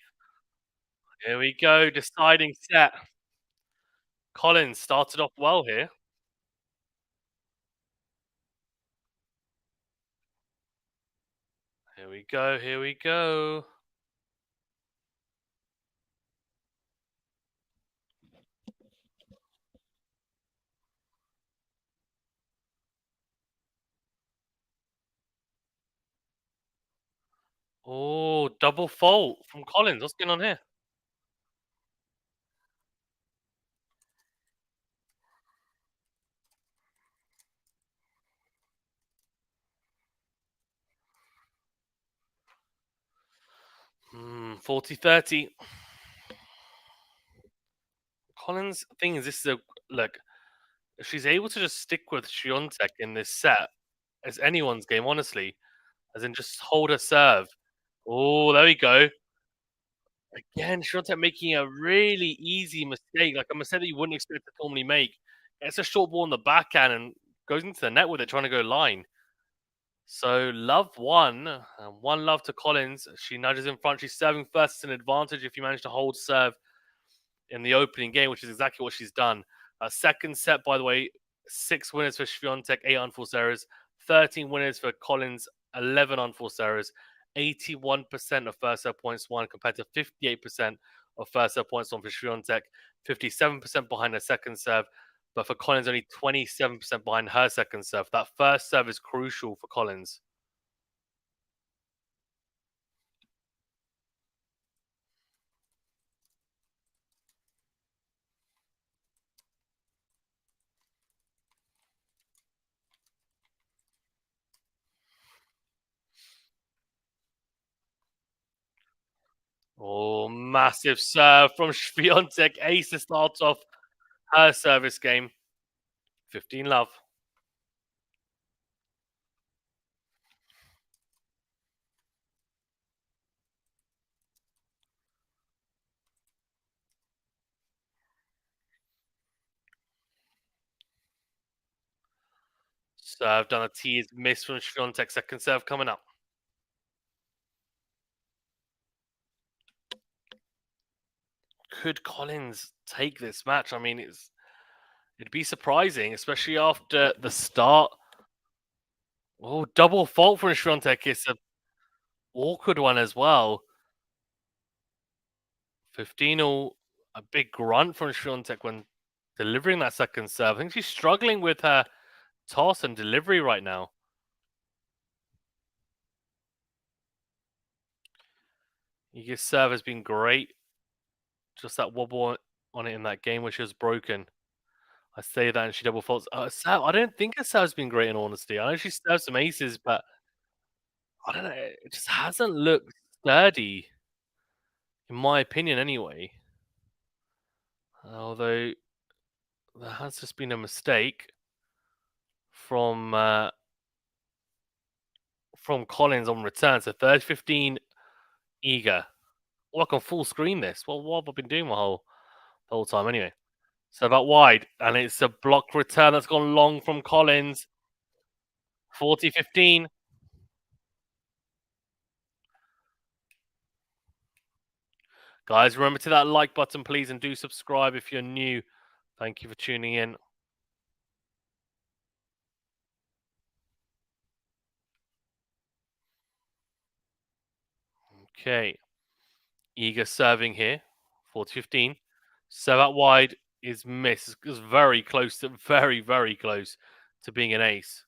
Here we go, deciding set. Collins started off well here. Here we go, here we go. Oh, double fault from Collins. What's going on here? 40-30. Collins, thing is, this is a look. If she's able to just stick with Swiatek in this set, it's anyone's game, honestly. As in, just hold her serve. Oh, there we go. Again, Swiatek making a really easy mistake, like a mistake that you wouldn't expect to normally make. It's a short ball in the backhand and goes into the net with it, trying to go line. So love one, one love to Collins. She nudges in front. She's serving first. It's an advantage if you manage to hold serve in the opening game, which is exactly what she's done. Second set, by the way, 6 winners for Swiatek, 8 unforced errors, 13 winners for Collins, 11 unforced errors, 81% of first set points won compared to 58% of first set points won for Swiatek, 57% behind her second serve. But for Collins, only 27% behind her second serve. That first serve is crucial for Collins. Oh, massive serve from Swiatek. Ace to start off her service game. 15 love. Serve done a T is missed from Swiatek. Second serve coming up. Could Collins take this match? I mean, it'd be surprising, especially after the start. Oh, double fault from Swiatek. It's a awkward one as well. 15 all, a big grunt from Swiatek when delivering that second serve. I think she's struggling with her toss and delivery right now. Iga's serve has been great. Just that wobble on it in that game, which was broken. I say that and she double faults. Serve, I don't think her serve's been great in honesty. I know she serves some aces, but I don't know. It just hasn't looked sturdy, in my opinion, anyway. Although there has just been a mistake from from Collins on return. So third 15 Iga. Oh, I can full screen this. Well, what have I been doing the whole time anyway? So about wide, and it's a block return that's gone long from Collins. 40-15. Guys, remember to that like button, please, and do subscribe if you're new. Thank you for tuning in. Okay. Eager serving here. 40-15. Serve out wide is missed. It's very close to very, very close to being an ace.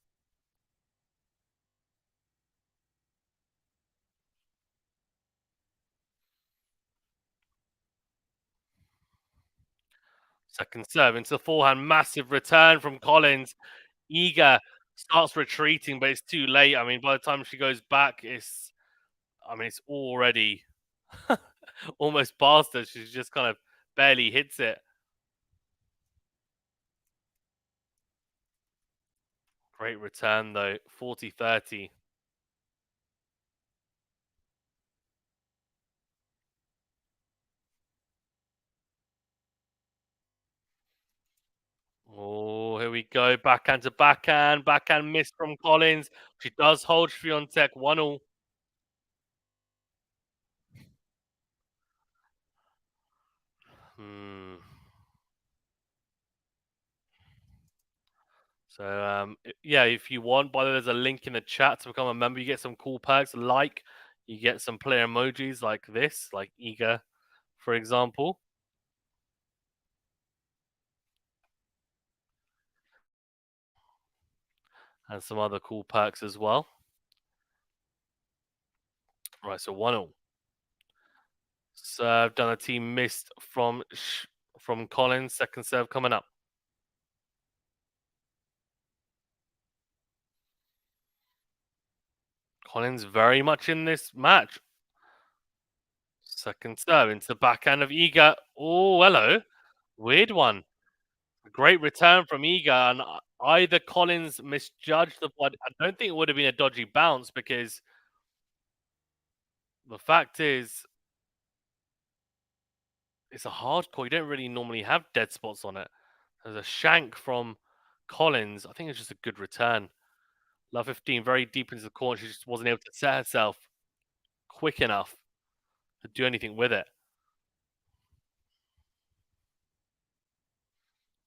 Second serve into the forehand. Massive return from Collins. Eager starts retreating, but it's too late. I mean, by the time she goes back, it's already almost past her. She's just kind of barely hits it. Great return though. 40-30. Oh, here we go. Backhand to backhand. Backhand missed from Collins. She does hold Swiatek 1 all. Hmm. So yeah, if you want, by the way, there's a link in the chat to become a member. You get some cool perks, like you get some player emojis like this, like eager, for example, and some other cool perks as well. Right, so 1-0. Serve done a team missed from Collins. Second serve coming up. Collins very much in this match. Second serve into the backhand of Iga. Oh, hello. Weird one. Great return from Iga, and either Collins misjudged the body. I don't think it would have been a dodgy bounce because the fact is, it's a hard court. You don't really normally have dead spots on it. There's a shank from Collins. I think it's just a good return. Love 15 very deep into the court. She just wasn't able to set herself quick enough to do anything with it.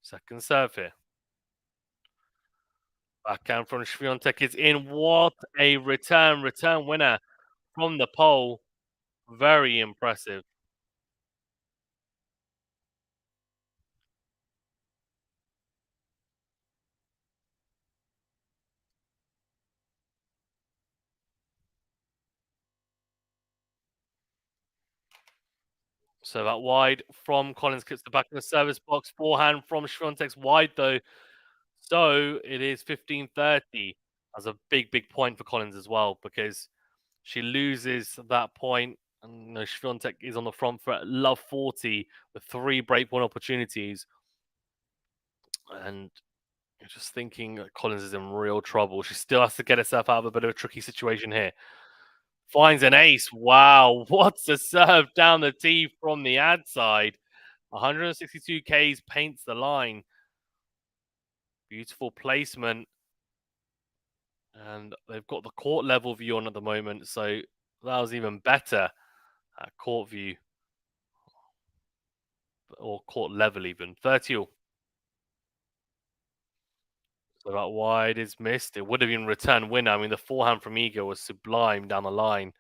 Second serve here. Backhand from Swiatek is in. What a return. Return winner from the pole. Very impressive. So that wide from Collins clips the back of the service box. Forehand from Swiatek's wide though. So it is 15-30. That's a big, big point for Collins as well because she loses that point. And Swiatek is on the front foot. Love 40 with 3 breakpoint opportunities. And you're just thinking that Collins is in real trouble. She still has to get herself out of a bit of a tricky situation here. Finds an ace. Wow, what's a serve down the tee from the ad side. 162 Ks paints the line. Beautiful placement. And they've got the court level view on at the moment, so that was even better. Court view. Or court level even. 30 all. So that wide is missed. It would have been return winner. I mean, the forehand from Iga was sublime down the line.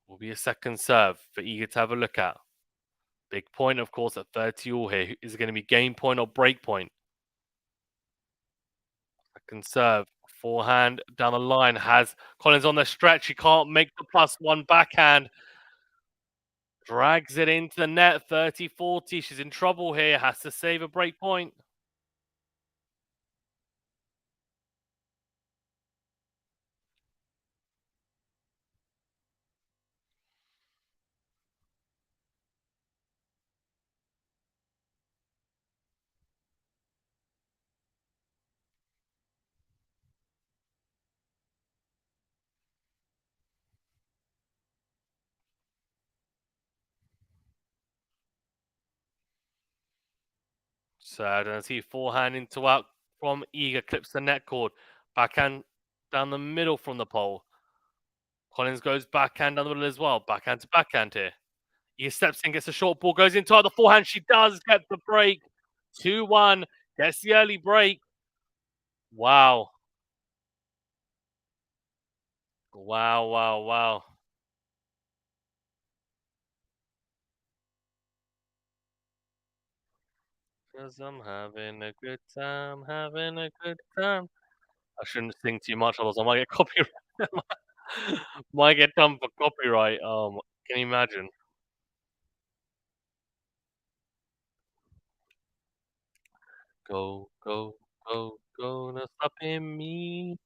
Will be a second serve for Iga to have a look at. Big point, of course, at 30 all here. Is it going to be game point or break point? Second serve. Forehand down the line has Collins on the stretch. He can't make the +1 backhand. Drags it into the net. 30-40. She's in trouble here. Has to save a break point. So I don't see forehand into out from Iga. Clips the net cord. Backhand down the middle from the pole. Collins goes backhand down the middle as well. Backhand to backhand here. He steps in, gets a short ball, goes into the forehand. She does get the break. 2-1. Gets the early break. Wow. Wow, wow, wow. Because I'm having a good time, having a good time. I shouldn't sing too much, otherwise I might get copyright. Might get done for copyright. Can you imagine? Go, go, go, go, no stopping me.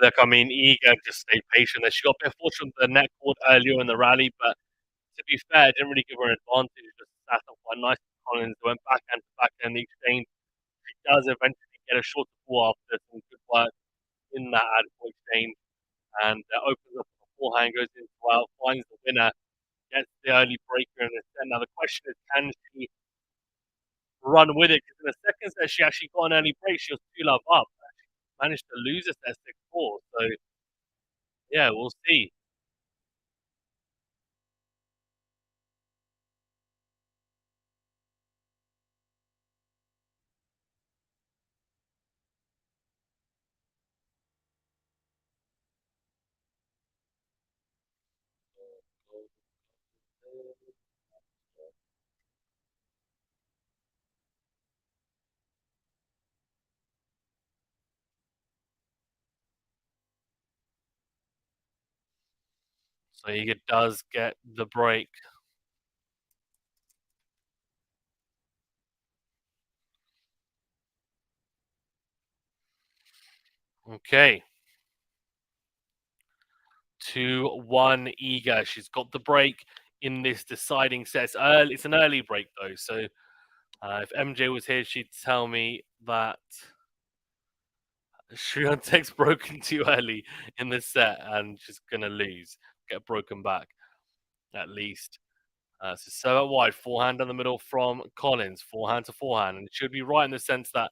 Look, I mean, Ego just stay patient there. She got a bit fortunate with the net cord earlier in the rally, but to be fair, it didn't really give her an advantage. It just sat up quite nice. Collins went backhand to backhand. The exchange. She does eventually get a short ball after some good work in that ad for exchange, and opens up the forehand, goes into out, finds the winner, gets the early breaker in the set. Now the question is, can she run with it? Because in the second set, she actually got an early break. She was 2-love up. Managed to lose a set 6-4. So yeah, we'll see. So Iga does get the break. Okay. 2-1 Iga. She's got the break in this deciding set. It's an early break though, so if MJ was here, she'd tell me that Swiatek's broken too early in the set and she's gonna lose, get broken back at least. So serve out wide, forehand down the middle from Collins, forehand to forehand, and it should be right in the sense that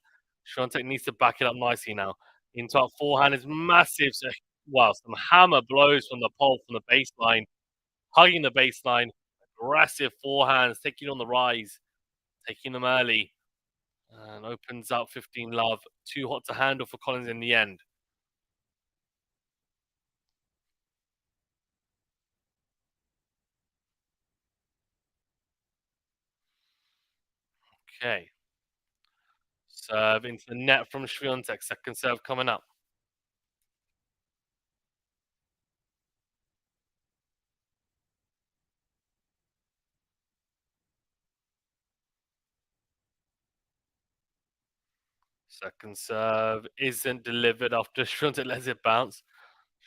Swiatek needs to back it up nicely now. Into our forehand is massive. So wow, some hammer blows from the pole from the baseline, hugging the baseline, aggressive forehands, taking on the rise, taking them early, and opens up 15 love. Too hot to handle for Collins in the end. Okay. Serve into the net from Swiatek. Second serve coming up. Second serve isn't delivered after Swiatek lets it bounce.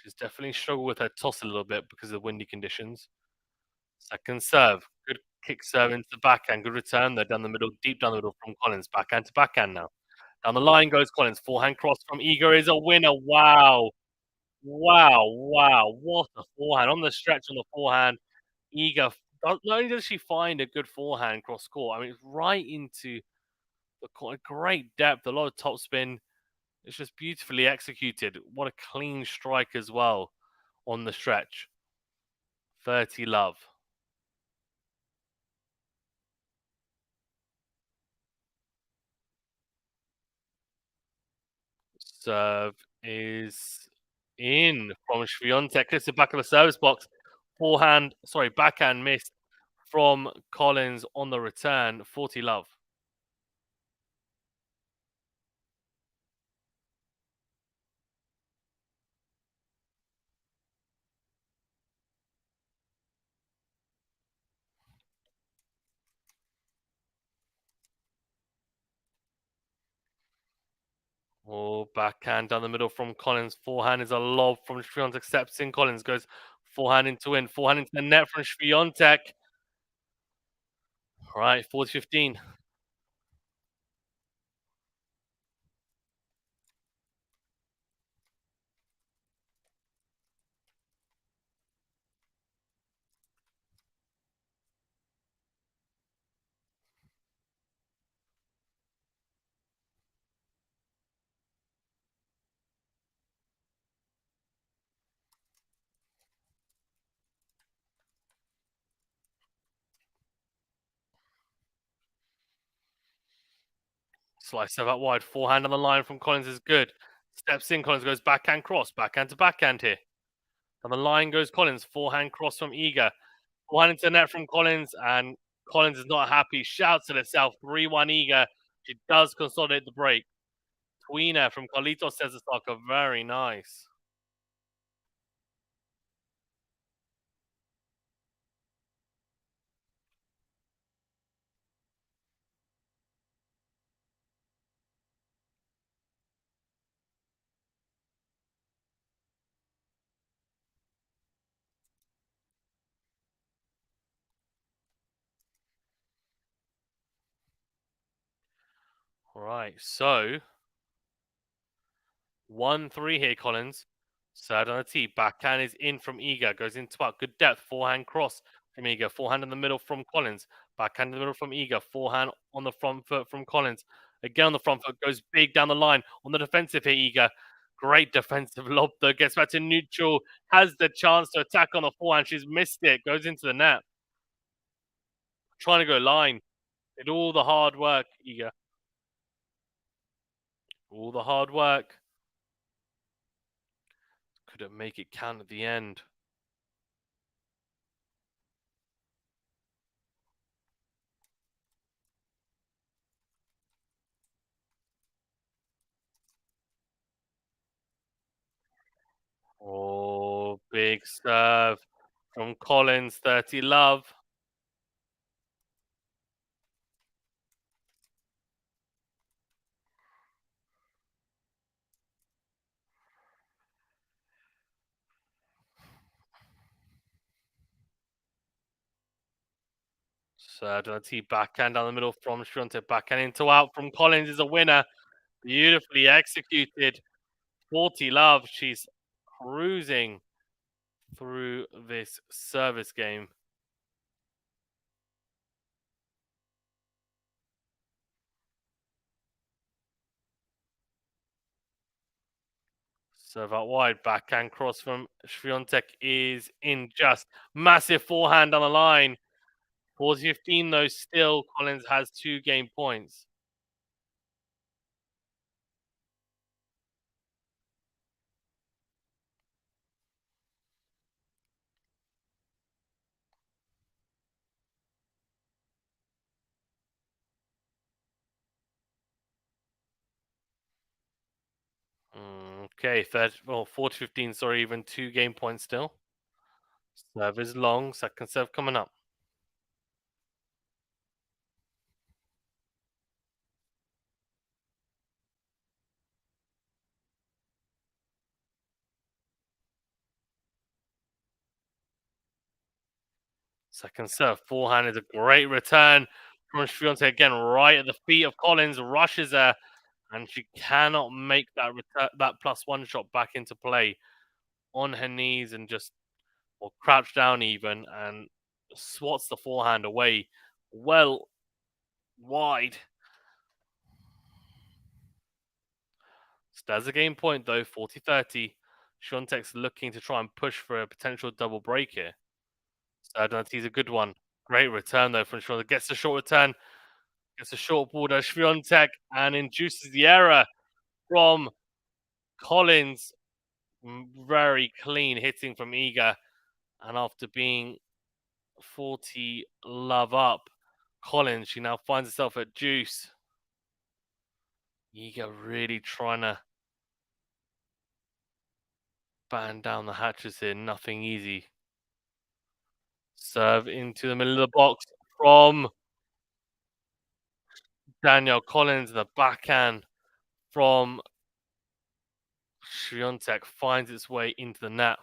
She's definitely struggled with her toss a little bit because of windy conditions. Second serve. Good kick serve into the backhand. Good return there down the middle, deep down the middle from Collins. Backhand to backhand now. Down the line goes Collins. Forehand cross from Iga is a winner. Wow. Wow. Wow. What a forehand. On the stretch on the forehand. Iga, not only does she find a good forehand cross court, I mean, it's right into the court. Great depth, a lot of topspin. It's just beautifully executed. What a clean strike as well on the stretch. 30 love. Serve is in from Swiatek. Hits the back of the service box. Backhand missed from Collins on the return. 40 love. Oh, backhand down the middle from Collins. Forehand is a lob from Swiatek. Steps in. Collins goes forehand into win. Forehand into the net from Swiatek. Right, 40-15. Slice serve out wide. Forehand on the line from Collins is good. Steps in. Collins goes backhand cross. Backhand to backhand here. On the line goes Collins. Forehand cross from Iga. Forehand into the net from Collins. And Collins is not happy. Shouts at herself. 3-1 Iga. She does consolidate the break. Tweener from Carlitos says the soccer. Very nice. All right. So 1-3 here, Collins. Third on the tee. Backhand is in from Iga. Goes into out. Good depth. Forehand cross from Iga. Forehand in the middle from Collins. Backhand in the middle from Iga. Forehand on the front foot from Collins. Again on the front foot. Goes big down the line. On the defensive here, Iga. Great defensive lob though. Gets back to neutral. Has the chance to attack on the forehand. She's missed it. Goes into the net. Trying to go line. Did all the hard work, Iga. All the hard work. Couldn't make it count at the end. Oh, big serve from Collins, 30 love. So Donati backhand down the middle from Swiatek, backhand into out from Collins is a winner. Beautifully executed. 40 love. She's cruising through this service game. Serve out wide. Backhand cross from Swiatek is in just. Massive forehand on the line. 40-15 though, still Collins has 2 game points. Okay, 40-15, sorry, even 2 game points still. Serve is long, second serve coming up. Second serve, forehand is a great return from Swiatek again, right at the feet of Collins, rushes her, and she cannot make that +1 shot back into play. On her knees and just, or crouched down even, and swats the forehand away well wide. Still has a game point though, 40-30. Swiatek's looking to try and push for a potential double break here. Donati's a good one. Great return though from Swiatek. Gets the short return, gets a short ball to Swiatek and induces the error from Collins. Very clean hitting from Iga. And after being 40 love up, Collins, she now finds herself at deuce. Iga really trying to batten down the hatches here. Nothing easy. Serve into the middle of the box from Danielle. Collins. The backhand from Swiatek finds its way into the net.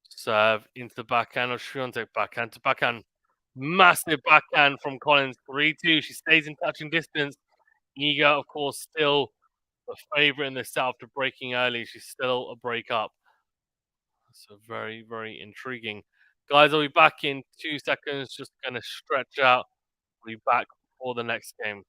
Serve into the backhand of Swiatek. Backhand to backhand. Massive backhand from Collins. 3-2. She stays in touching distance. Iga, of course, still the favourite in this set after breaking early. She's still a break up. So very, very intriguing. Guys, I'll be back in 2 seconds. Just going to stretch out. I'll be back for the next game.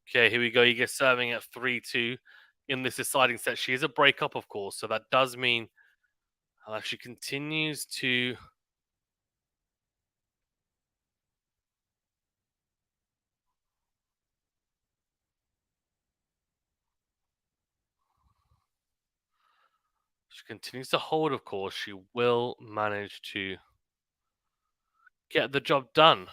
Okay, here we go. Iga serving at 3-2 in this deciding set. She is a breakup, of course, so that does mean she continues to She continues to hold, of course. She will manage to get the job done.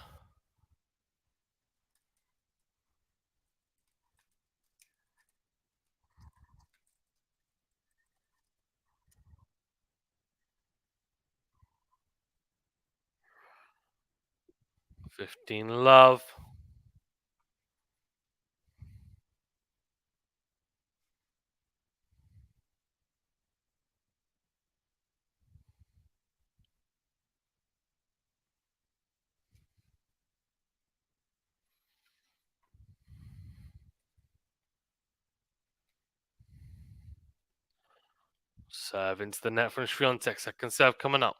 Fifteen love. Serve into the net from Swiatek. Second serve coming up.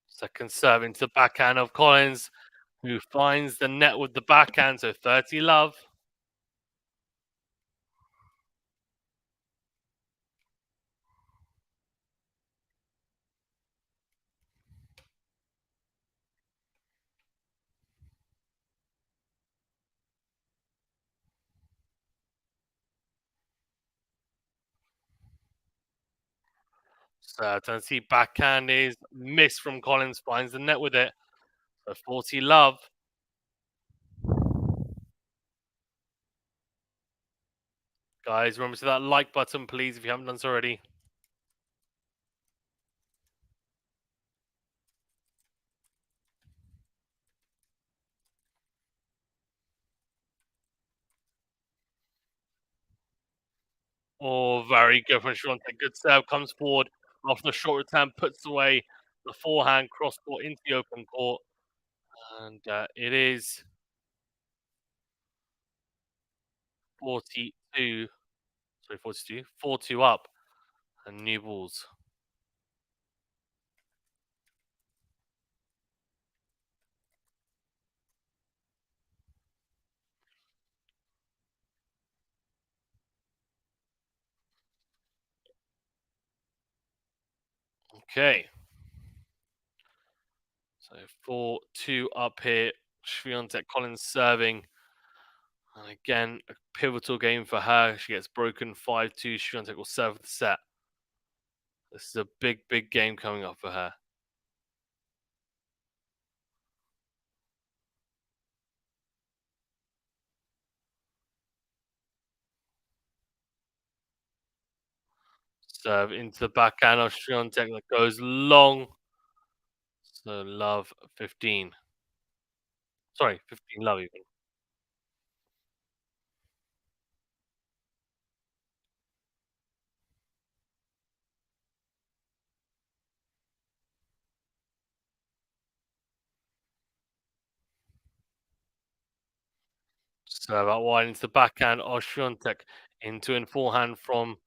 Second serve into the backhand of Collins, who finds the net with the backhand. So 30 love. So Tennessee backhand is missed from Collins, finds the net with it. So 40 love. Guys, remember to that like button, please, if you haven't done so already. Oh, very good from Swiatek. Good serve, comes forward after the short return, puts away the forehand cross court into the open court. And it is 42. Sorry, 42. 4-2 up. And new balls. Okay. So 4-2 up here. Swiatek Collins serving. And again, a pivotal game for her. She gets broken 5-2. Swiatek will serve the set. This is a big, big game coming up for her. Serve into the backhand of Swiatek that goes long. So love 15. Sorry, 15 love even. Serve out wide into the backhand of Swiatek. Into and forehand from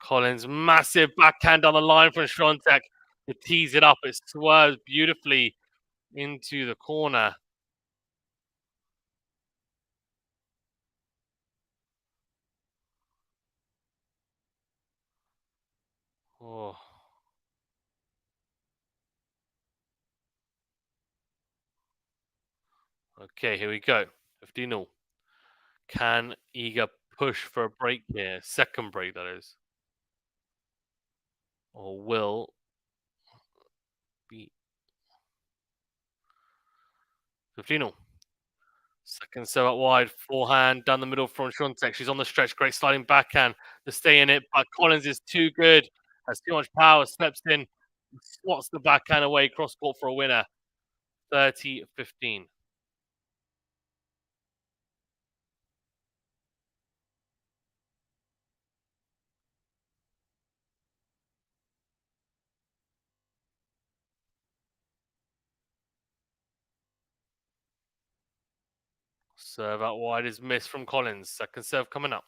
Collins. Massive backhand on the line from Swiatek to tease it up. It swerves beautifully into the corner. Oh. Okay, here we go. 15-0. Can Iga push for a break here? Second break, that is. Or will be 15-0. Second serve out wide, forehand down the middle from Swiatek. She's on the stretch, great sliding backhand to stay in it, but Collins is too good, has too much power, steps in, swats the backhand away, cross court for a winner. 30-15. Serve out wide is missed from Collins. Second serve coming up.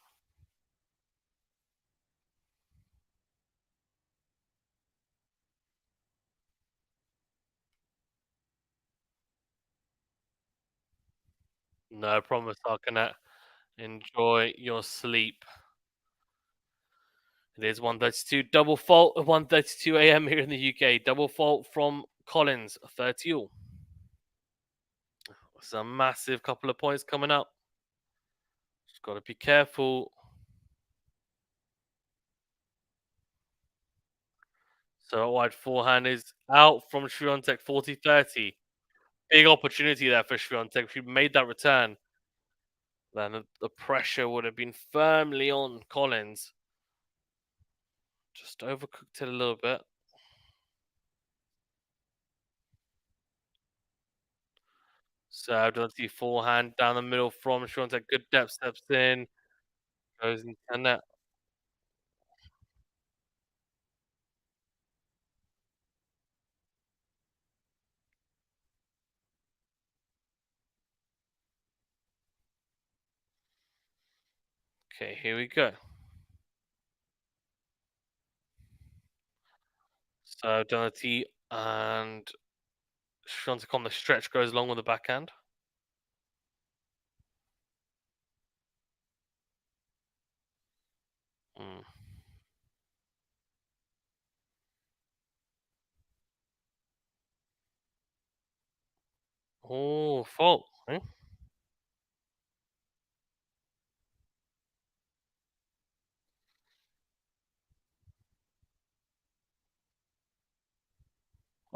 No promise, Arcanet. Enjoy your sleep. It is 1:32 double fault at 1:32 a.m. here in the UK. Double fault from Collins, 30 all. It's a massive couple of points coming up. Just got to be careful. So wide forehand is out from Swiatek, 40-30. Big opportunity there for Swiatek. If she made that return, then the pressure would have been firmly on Collins. Just overcooked it a little bit. So Dante forehand down the middle from Swiatek. Good depth, steps in, goes into net. Okay, here we go. So Donati and Swiatek on the stretch goes along with the backhand. Mm. Oh, fault. Eh?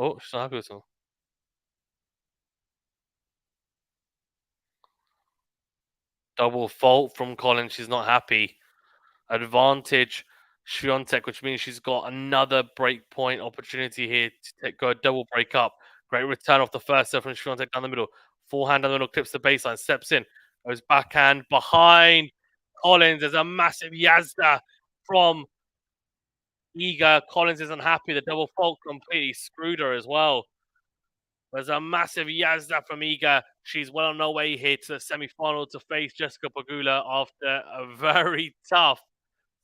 Oh, she's not happy with him. Double fault from Collins. She's not happy. Advantage Swiatek, which means she's got another break point opportunity here to go a double break up. Great return off the first serve from Swiatek down the middle. Forehand down the middle, clips the baseline, steps in, goes backhand behind Collins. There's a massive Yazda from Iga. Collins isn't happy. The double fault completely screwed her as well. There's a massive Yazda from Iga. She's well on her way here to the semi-final to face Jessica Pagula after a very tough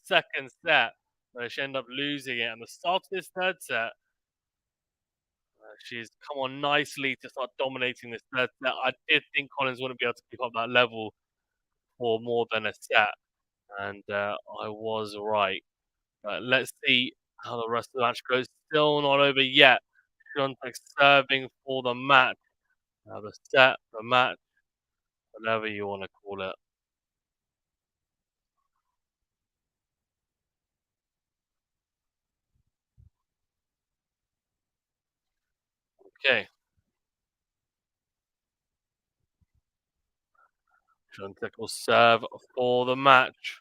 second set, where she ended up losing it. And the start of this third set, she's come on nicely to start dominating this third set. I did think Collins wouldn't be able to keep up that level for more than a set, and I was right. But let's see how the rest of the match goes. Still not over yet. Swiatek serving for the match. The set, the match, whatever you want to call it. Okay, Swiatek will serve for the match.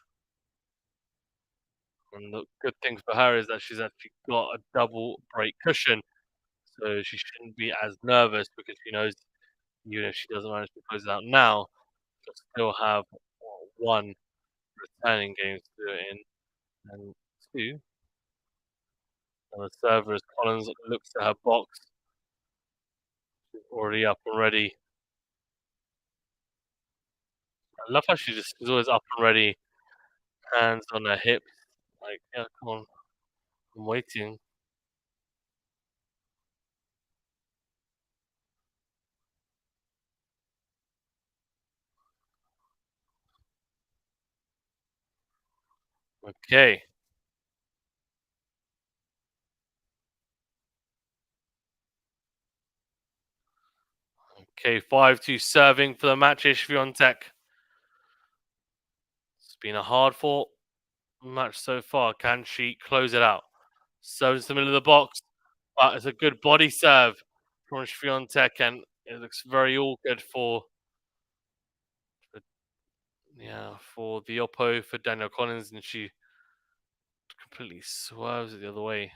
And the good thing for her is that she's actually got a double break cushion, so she shouldn't be as nervous because she knows even if she doesn't manage to close it out now, she'll still have one returning game to do it in, and two. And the server, as Collins looks at her box, she's already up and ready. I love how she's always up and ready, hands on her hips, like yeah, come on, I'm waiting. Okay, okay, 5-2 serving for the match. Swiatek. It's been a hard fought match so far. Can she close it out? So it's the middle of the box, but it's a good body serve from Swiatek, and it looks very awkward for yeah for the oppo for Danielle Collins, and she completely swerves it the other way.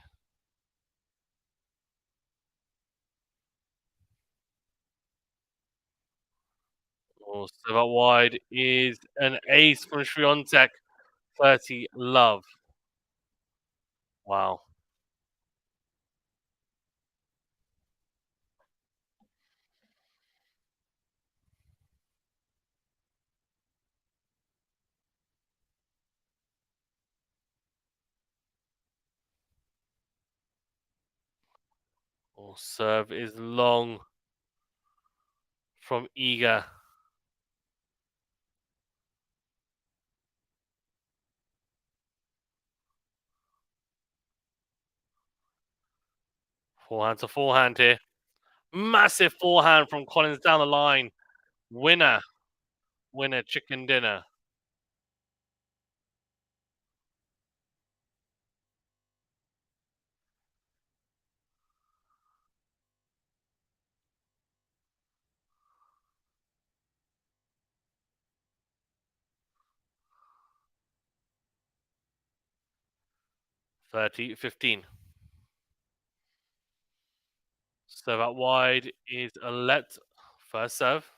Oh, serve out wide is an ace from Swiatek. 30 love. Wow. Oh, serve is long from Iga. Forehand to forehand here. Massive forehand from Collins down the line. Winner. Winner chicken dinner. 30-15. Serve out wide is a let. First serve.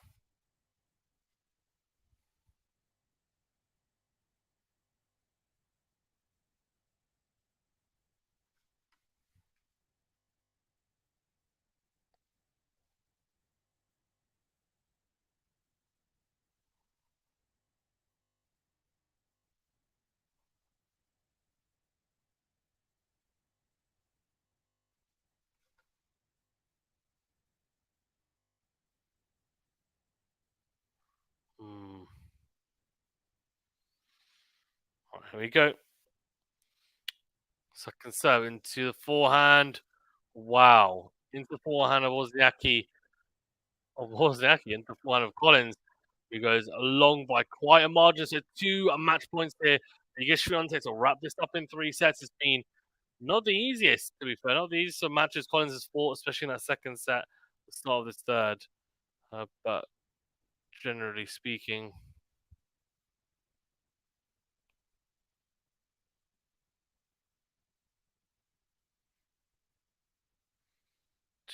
Mm. Right, here we go. Second serve into the forehand. Wow. Into the forehand of Wozniacki. Into the forehand of Collins. He goes along by quite a margin. So two match points here. Iga Swiatek to wrap this up in 3 sets. It's been not the easiest, to be fair. Not the easiest of matches Collins has fought, especially in that second set, the start of this third. But generally speaking,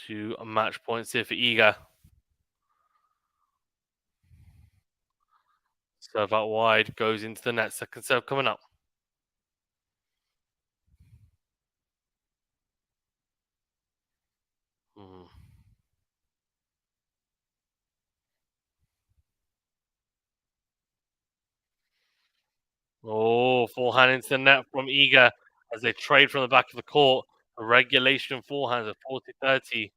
two match points here for Iga. Serve out wide, goes into the net. Second serve coming up. Mm. Oh, forehand into the net from Iga as they trade from the back of the court. A regulation forehand of 40-30.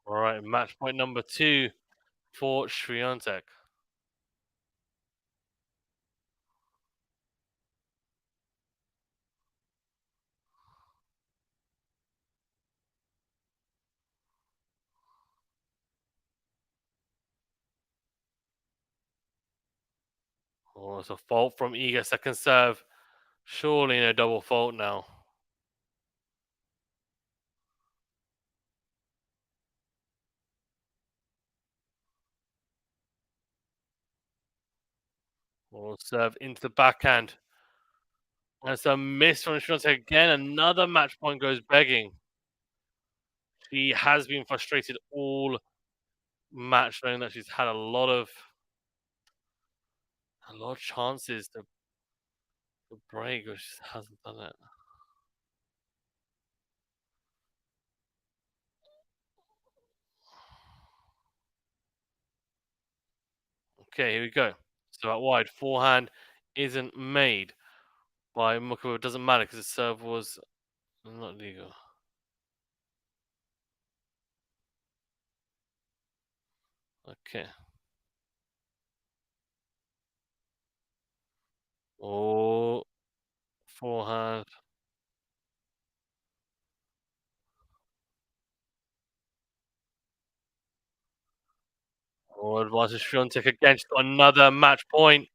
All right, match point number 2 for Swiatek. Oh, it's a fault from Iga. Second serve. Surely no double fault now. Oh, serve into the backhand. That's a miss from Swiatek again. Another match point goes begging. She has been frustrated all match, knowing that she's had a lot of chances to break, but she hasn't done it. Okay, here we go. So out wide, forehand isn't made by Mukova. It doesn't matter because the serve was not legal. Okay. Oh, forehand. Oh, advantage Swiatek again. She's got another match point.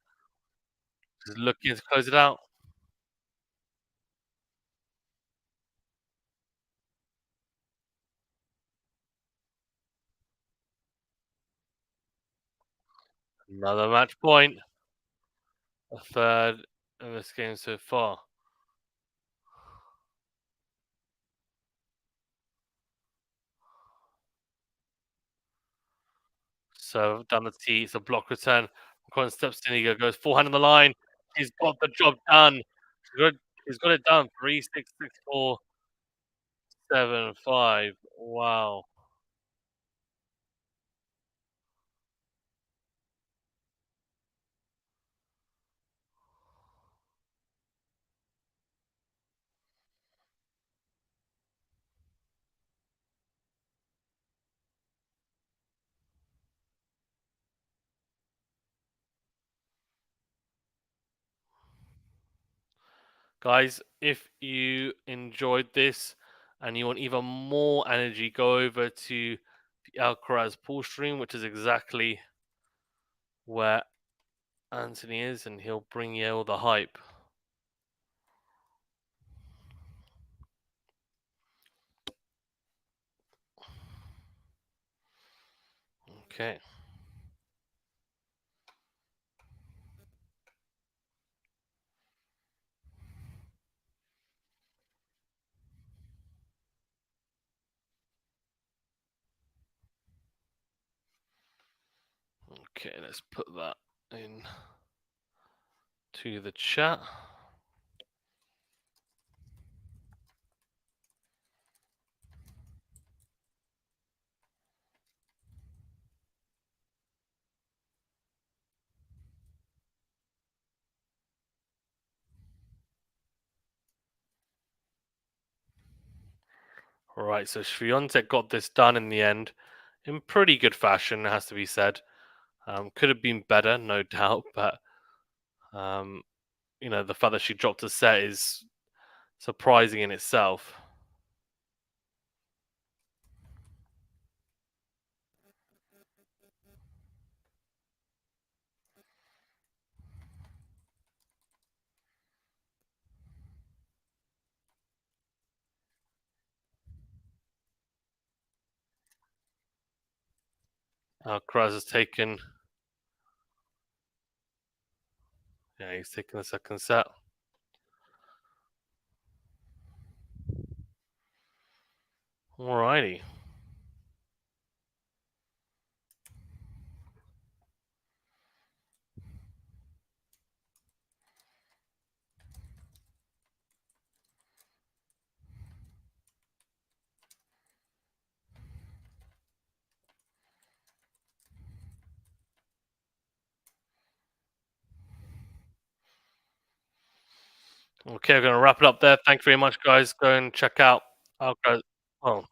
She's looking to close it out. Another match point. A third of this game so far. So down the tee, it's a block return. Collins steps in, he goes forehand on the line. He's got the job done. He's got it done. 3-6, 6-4, 7-5. Wow. Guys, if you enjoyed this and you want even more energy, go over to the Alcaraz pool stream, which is exactly where Anthony is, and he'll bring you all the hype. Okay. Okay, let's put that in to the chat. All right, so Swiatek got this done in the end in pretty good fashion, it has to be said. Could have been better, no doubt, but um, the fact that she dropped a set is surprising in itself. Alcaraz has taken, yeah, he's taken the second set. Alrighty. Okay, we're going to wrap it up there. Thank you very much, guys. Go and check out Alcaraz. Oh,